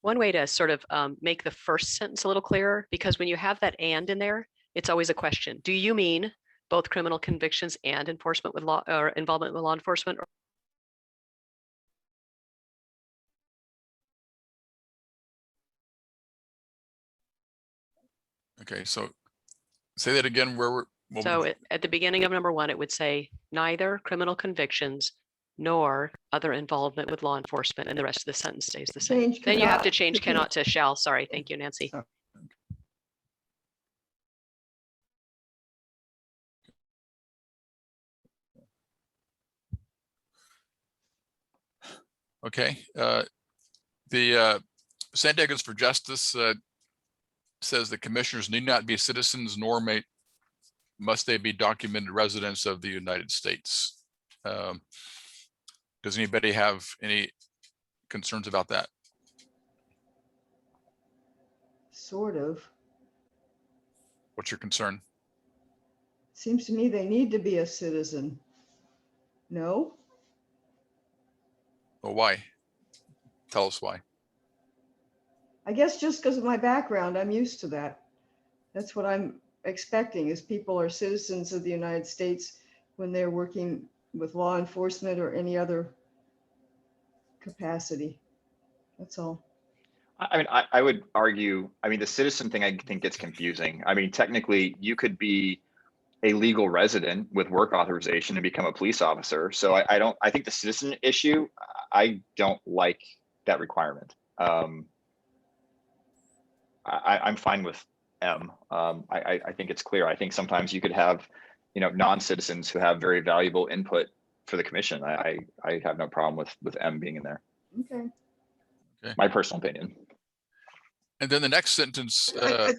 I: One way to sort of make the first sentence a little clearer, because when you have that and in there, it's always a question. Do you mean both criminal convictions and enforcement with law or involvement with law enforcement?
A: Okay, so say that again.
I: So at the beginning of number 1, it would say neither criminal convictions nor other involvement with law enforcement, and the rest of the sentence stays the same. Then you have to change cannot to shall. Sorry. Thank you, Nancy.
A: Okay. The San Diegans for Justice says the commissioners need not be citizens, nor must they be documented residents of the United States. Does anybody have any concerns about that?
F: Sort of.
A: What's your concern?
F: Seems to me they need to be a citizen. No?
A: Well, why? Tell us why.
F: I guess just because of my background, I'm used to that. That's what I'm expecting, is people are citizens of the United States when they're working with law enforcement or any other capacity. That's all.
D: I mean, I would argue, the citizen thing I think gets confusing. Technically you could be a legal resident with work authorization and become a police officer. So I think the citizen issue, I don't like that requirement. I'm fine with M. I think it's clear. I think sometimes you could have, non-citizens who have very valuable input for the commission. I have no problem with M being in there.
F: Okay.
D: My personal opinion.
A: And then the next sentence.
H: I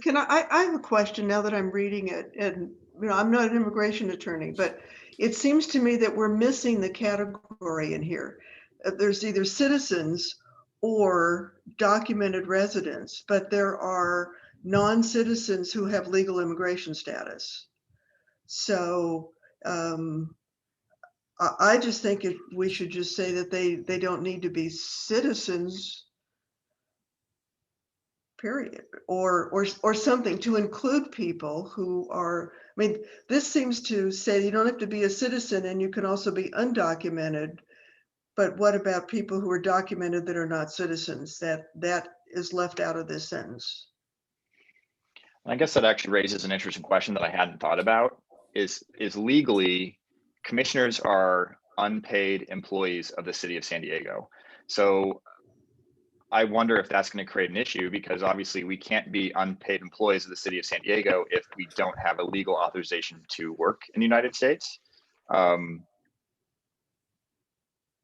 H: have a question now that I'm reading it, and I'm not an immigration attorney, but it seems to me that we're missing the category in here. There's either citizens or documented residents, but there are non-citizens who have legal immigration status. So I just think we should just say that they don't need to be citizens. period, or something to include people who are, I mean, this seems to say you don't have to be a citizen and you can also be undocumented. But what about people who are documented that are not citizens? That is left out of this sentence.
D: I guess that actually raises an interesting question that I hadn't thought about. Is legally, commissioners are unpaid employees of the city of San Diego. So I wonder if that's going to create an issue, because obviously we can't be unpaid employees of the city of San Diego if we don't have a legal authorization to work in the United States.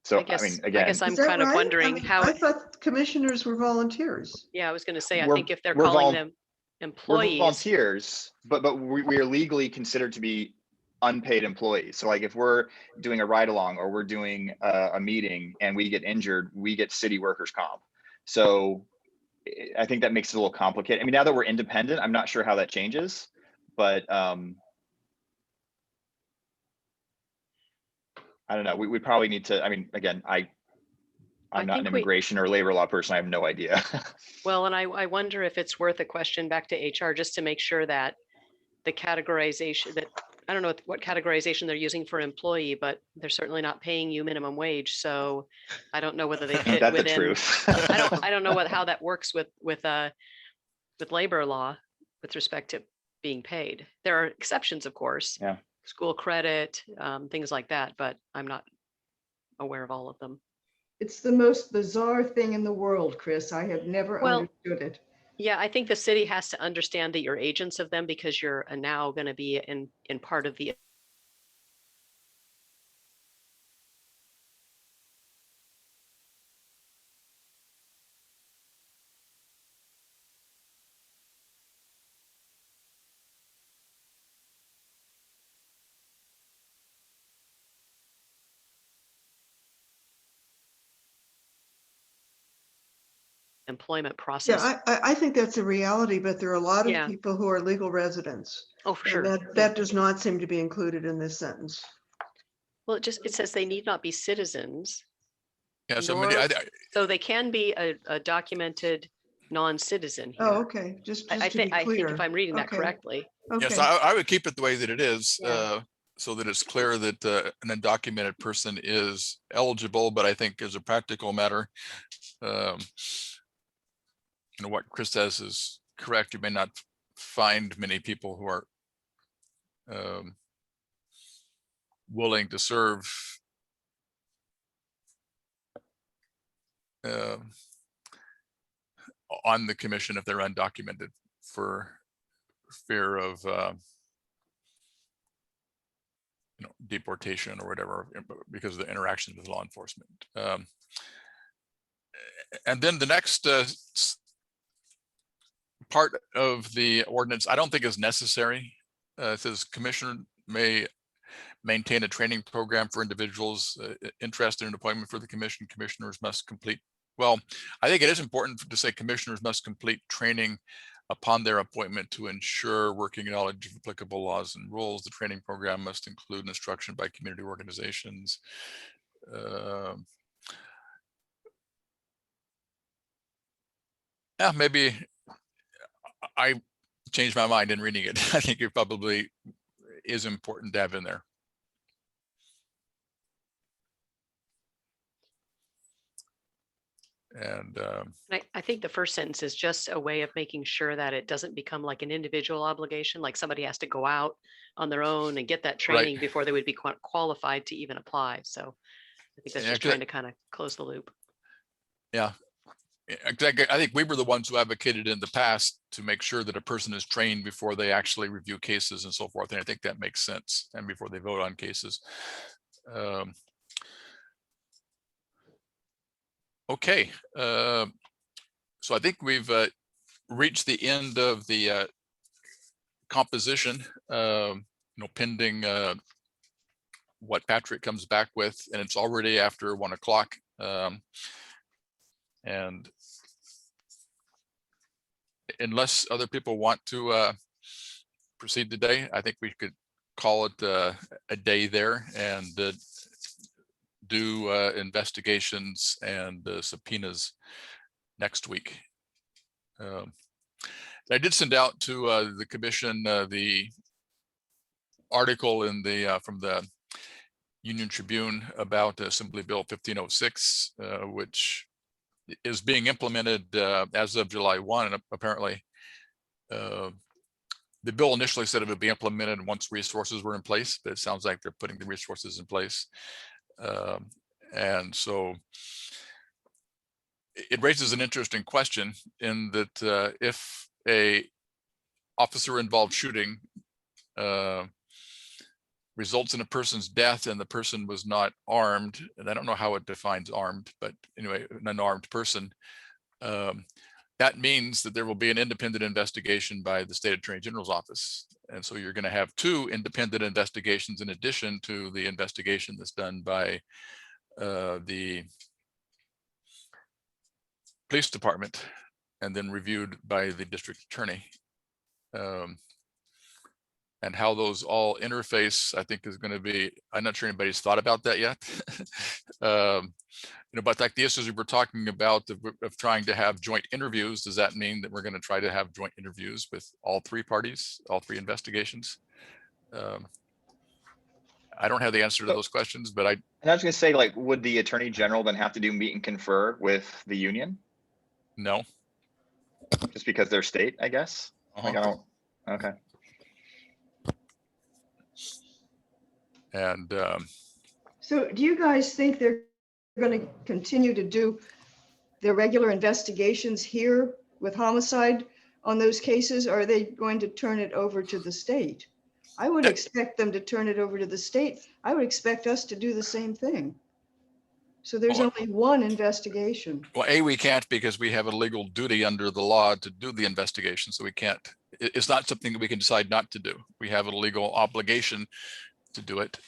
D: So, I mean,
I: I
D: again,
I: guess I'm
H: Is that
I: kind of
H: right?
I: wondering how,
H: I thought commissioners were volunteers.
I: yeah, I was going to say, I
D: We're-
I: think if they're
D: we're
I: calling
D: vol-
I: them
D: we're
I: employees,
D: volunteers, but we are legally considered to be unpaid employees. So like if we're doing a ride along or we're doing a meeting and we get injured, we get city workers comp. So I think that makes it a little complicated. I mean, now that we're independent, I'm not sure how that changes, but I don't know. We probably need to, I mean, again, I'm not an
I: think we-
D: immigration or labor law person. I have no idea.
I: well, and I wonder if it's worth a question back to HR just to make sure that the categorization that, I don't know what categorization they're using for employee, but they're certainly not paying you minimum wage. So I don't know whether they fit
D: That's the
I: within,
D: truth.
I: I don't know how that works with labor law with respect to being paid. There are exceptions, of course.
D: Yeah.
I: School credit, things like that, but I'm not aware of all of them.
F: It's the most bizarre thing in the world, Chris. I have never
I: Well,
F: understood it.
I: Yeah, I think the city has to understand that you're agents of them because you're now going to be in part of the employment process.
H: Yeah, I think that's a reality, but there are a lot of
I: Yeah.
H: people who are legal residents.
I: Oh, for
H: And
I: sure.
H: that does not seem to be included in this sentence.
I: Well, it says they need not be citizens.
A: Yeah, so
I: nor-
A: many,
I: So they can be a documented non-citizen here.
H: Oh, okay, just to be
I: I think
H: clear.
I: if I'm reading that
H: Okay.
I: correctly.
A: yes,
H: Okay,
A: I would keep it the way that it is,
I: Yeah.
A: so that it's clear that an undocumented person is eligible, but I think as a practical matter, what Chris says is correct. You may not find many people who are willing to serve on the commission if they're undocumented for fear of deportation or whatever, because of the interaction with law enforcement. And then the next part of the ordinance, I don't think is necessary. It says commissioner may maintain a training program for individuals interested in appointment for the commission. Commissioners must complete, well, I think it is important to say commissioners must complete training upon their appointment to ensure working knowledge of applicable laws and rules. The training program must include instruction by community organizations. Yeah, maybe I changed my mind in reading it. I think it probably is important to have in there. And
I: I think the first sentence is just a way of making sure that it doesn't become like an individual obligation, like somebody has to go out on their own and get that training before they would be qualified to even apply. So I think that's just trying to kind of close the loop.
A: Yeah, exactly. I think we were the ones who advocated in the past to make sure that a person is trained before they actually review cases and so forth. And I think that makes sense, and before they vote on cases. Okay, so I think we've reached the end of the composition, pending what Patrick comes back with, and it's already after 1 o'clock. And unless other people want to proceed today, I think we could call it a day there and do investigations and subpoenas next week. I did send out to the commission the article in the from the Union Tribune about Assembly Bill 1506, which is being implemented as of July 1, apparently. The bill initially said it would be implemented once resources were in place, but it sounds like they're putting the resources in place. And so it raises an interesting question in that if a officer involved shooting results in a person's death and the person was not armed, and I don't know how it defines armed, but anyway, an unarmed person, that means that there will be an independent investigation by the State Attorney General's office. And so you're going to have two independent investigations in addition to the investigation that's done by the police department and then reviewed by the district attorney. And how those all interface, I think, is going to be, I'm not sure anybody's thought about that yet. You know, but like the issues we were talking about of trying to have joint interviews, does that mean that we're going to try to have joint interviews with all three parties, all three investigations? I don't have the answer to those questions, but
D: And I was going to say, like, would the Attorney General then have to do meet and confer with the union?
A: No.
D: Just because they're state, I guess? Like, I don't, okay.
A: And
F: So do you guys think they're going to continue to do their regular investigations here with homicide on those cases? Or are they going to turn it over to the state? I would expect them to turn it over to the state. I would expect us to do the same thing. So there's only one investigation.
A: well, we can't because we have a legal duty under the law to do the investigation. So we can't, it's not something that we can decide not to do. We have a legal obligation to do it.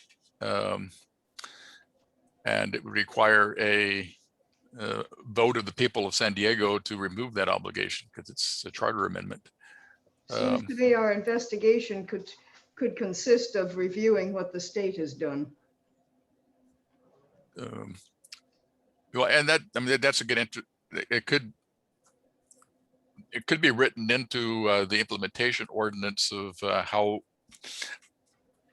A: And it would require a vote of the people of San Diego to remove that obligation because it's a charter amendment.
F: Seems to me our investigation could consist of reviewing what the state has done.
A: Well, and that, I mean, that's a good it could be written into the implementation ordinance of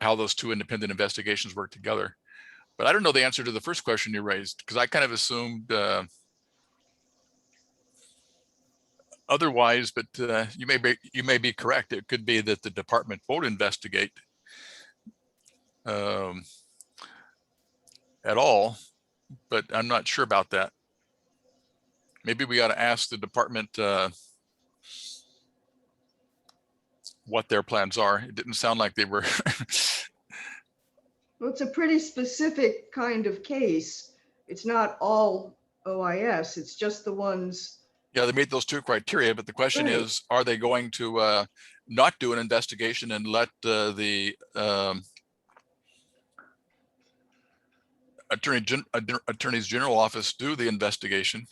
A: how those two independent investigations work together. But I don't know the answer to the first question you raised, because I kind of assumed otherwise, but you may be correct. It could be that the department won't investigate at all, but I'm not sure about that. Maybe we ought to ask the department what their plans are. It didn't sound like they were.
F: Well, it's a pretty specific kind of case. It's not all OIS, it's just the ones.
A: Yeah, they meet those two criteria, but the question
F: Right.
A: is, are they going to not do an investigation and let the Attorney's General Office do the investigation?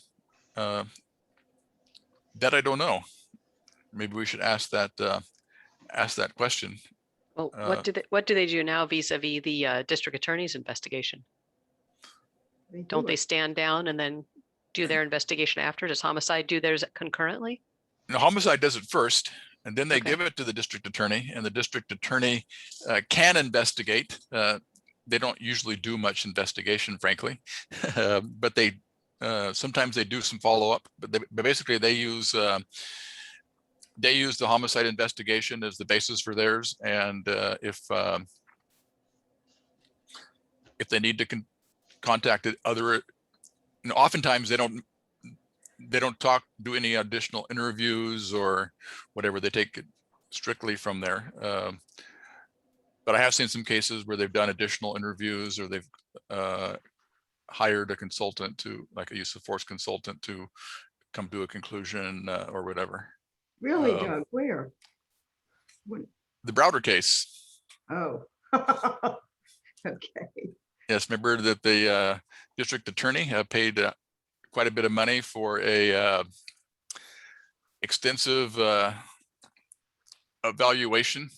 A: That I don't know. Maybe we should ask that question.
I: Well, what do they do now vis-a-vis the district attorney's investigation? Don't they stand down and then do their investigation after? Does homicide do theirs concurrently?
A: No, homicide does it first, and then they
I: Okay.
A: give it to the district attorney, and the district attorney can investigate. They don't usually do much investigation, frankly, but they sometimes they do some follow-up. But basically they use the homicide investigation as the basis for theirs, and if they need to contact other, oftentimes they don't do any additional interviews or whatever. They take it strictly from there. But I have seen some cases where they've done additional interviews, or they've hired a consultant to, like a use of force consultant, to come to a conclusion or whatever.
F: Really, Doug, where?
A: The Browder case.
F: Oh. Okay.
A: Yes, remember that the district attorney paid quite a bit of money for a extensive evaluation,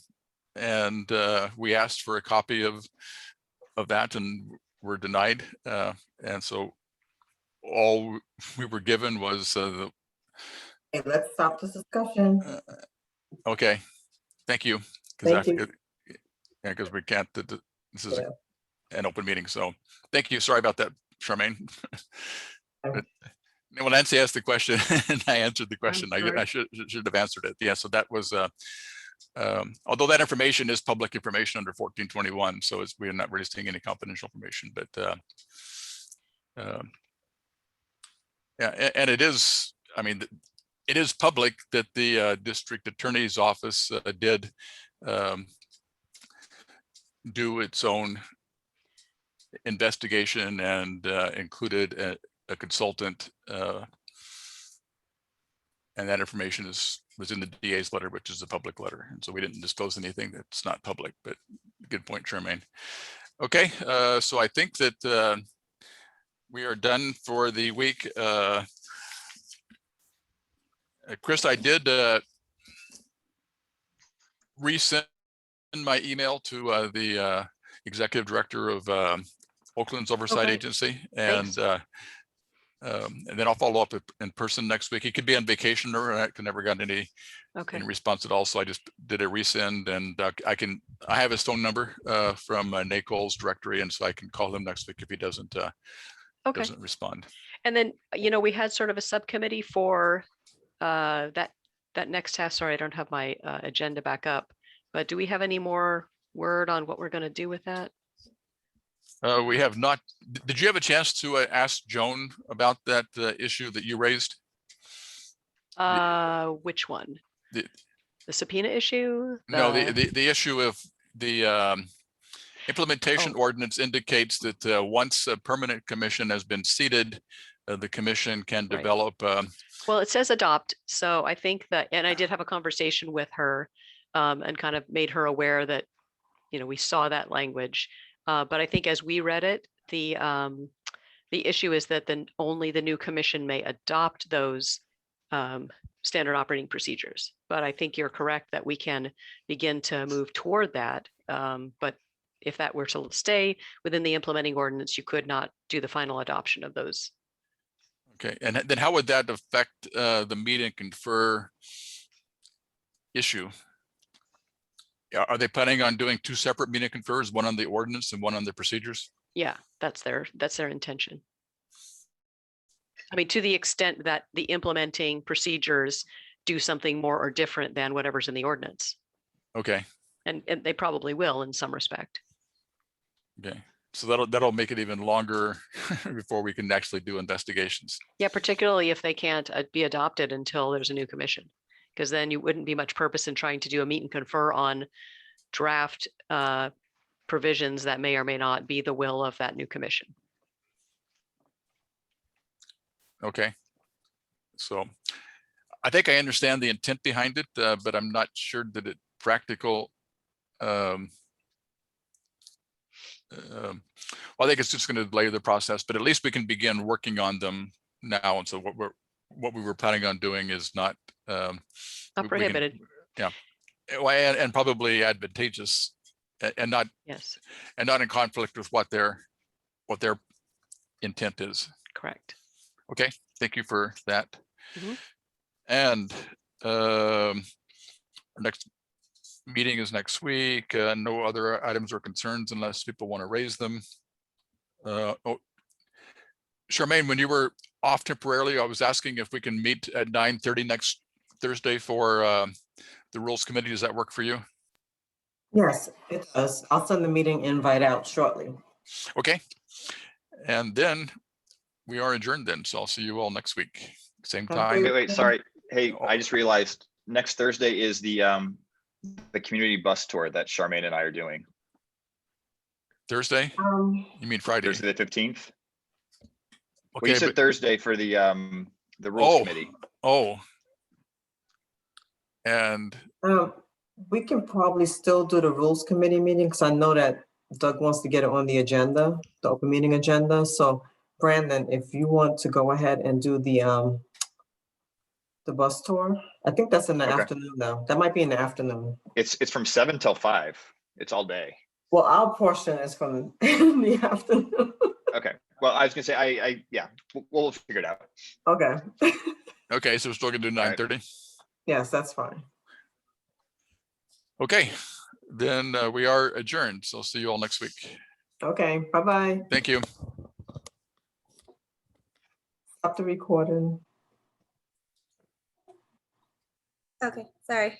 A: and we asked for a copy of that and were denied. And so all we were given was
B: Okay, let's stop this discussion.
A: Okay, thank you.
B: Thank you.
A: Yeah, because we can't, this is
B: Yeah.
A: an open meeting, so thank you. Sorry about that, Charmaine.
B: Okay.
A: But when Nancy asked the question and I answered the question, I
B: sorry.
A: should have answered it. Yeah, so that was, although that information is public information under 1421, so we're not releasing any confidential information, but yeah, and it is, I mean, it is public that the district attorney's office did do its own investigation and included a consultant, and that information was in the DA's letter, which is a public letter, and so we didn't disclose anything that's not public. But good point, Charmaine. Okay, so I think that we are done for the week. Chris, I did resend my email to the executive director of Oakland's Oversight
I: Okay.
A: Agency,
I: Thanks.
A: and then I'll follow up in person next week. He could be on vacation or I never got any response at all. So I just did a resend, and I have his phone number from NACOL's directory, and so I can call him next week if he doesn't respond.
I: And then, we had sort of a subcommittee for that next task. Sorry, I don't have my agenda back up, but do we have any more word on what we're going to do with that?
A: We have not. Did you have a chance to ask Joan about that issue that you raised?
I: Which one? The subpoena issue?
A: No, the issue of the implementation ordinance indicates that once a permanent commission has been seated, the commission can develop.
I: Well, it says adopt. So I think that, and I did have a conversation with her and kind of made her aware that, we saw that language. But I think as we read it, the issue is that then only the new commission may adopt those standard operating procedures. But I think you're correct that we can begin to move toward that. But if that were to stay within the implementing ordinance, you could not do the final adoption of those.
A: Okay, and then how would that affect the meet and confer issue? Are they planning on doing two separate meet and confers, one on the ordinance and one on the procedures?
I: Yeah, that's their intention. I mean, to the extent that the implementing procedures do something more or different than whatever's in the ordinance.
A: Okay.
I: And they probably will in some respect.
A: Okay. So that'll make it even longer before we can actually do investigations.
I: Yeah, particularly if they can't be adopted until there's a new commission, because then you wouldn't be much purpose in trying to do a meet and confer on draft provisions that may or may not be the will of that new commission.
A: Okay. So I think I understand the intent behind it, but I'm not sure that it's practical. Well, I think it's just going to delay the process, but at least we can begin working on them now. And so what we were planning on doing is not
I: prohibited.
A: Yeah, and probably advantageous, and not in conflict with what their intent is.
I: Correct.
A: Okay, thank you for that.
I: Mm-hmm.
A: And our next meeting is next week. No other items or concerns unless people want to raise them. Charmaine, when you were off temporarily, I was asking if we can meet at 9:30 next Thursday for the Rules Committee. Does that work for you?
B: Yes, it does. I'll send the meeting invite out shortly.
A: Okay. And then we are adjourned then. So I'll see you all next week. Same time.
D: Wait, sorry. Hey, I just realized next Thursday is the community bus tour that Charmaine and I are doing.
A: Thursday? You mean Friday?
D: Thursday the 15th.
A: Okay,
D: well, you said Thursday for the Rules Committee.
A: Oh. And
B: we can probably still do the Rules Committee meeting because I know that Doug wants to get it on the agenda, the open meeting agenda. So Brandon, if you want to go ahead and do the bus tour, I think that's in the afternoon now. That might be in the afternoon.
D: It's from 7 till 5. It's all day.
B: Well, our portion is from the afternoon.
D: Okay. Well, I was gonna say, yeah, we'll figure it out.
B: Okay.
A: Okay, so we're still gonna do
D: All right.
A: 9:30.
B: Yes, that's fine.
A: Okay, then we are adjourned. So see you all next week.
B: Okay, bye-bye.
A: Thank you.
B: Stop the recording.
G: Okay, sorry.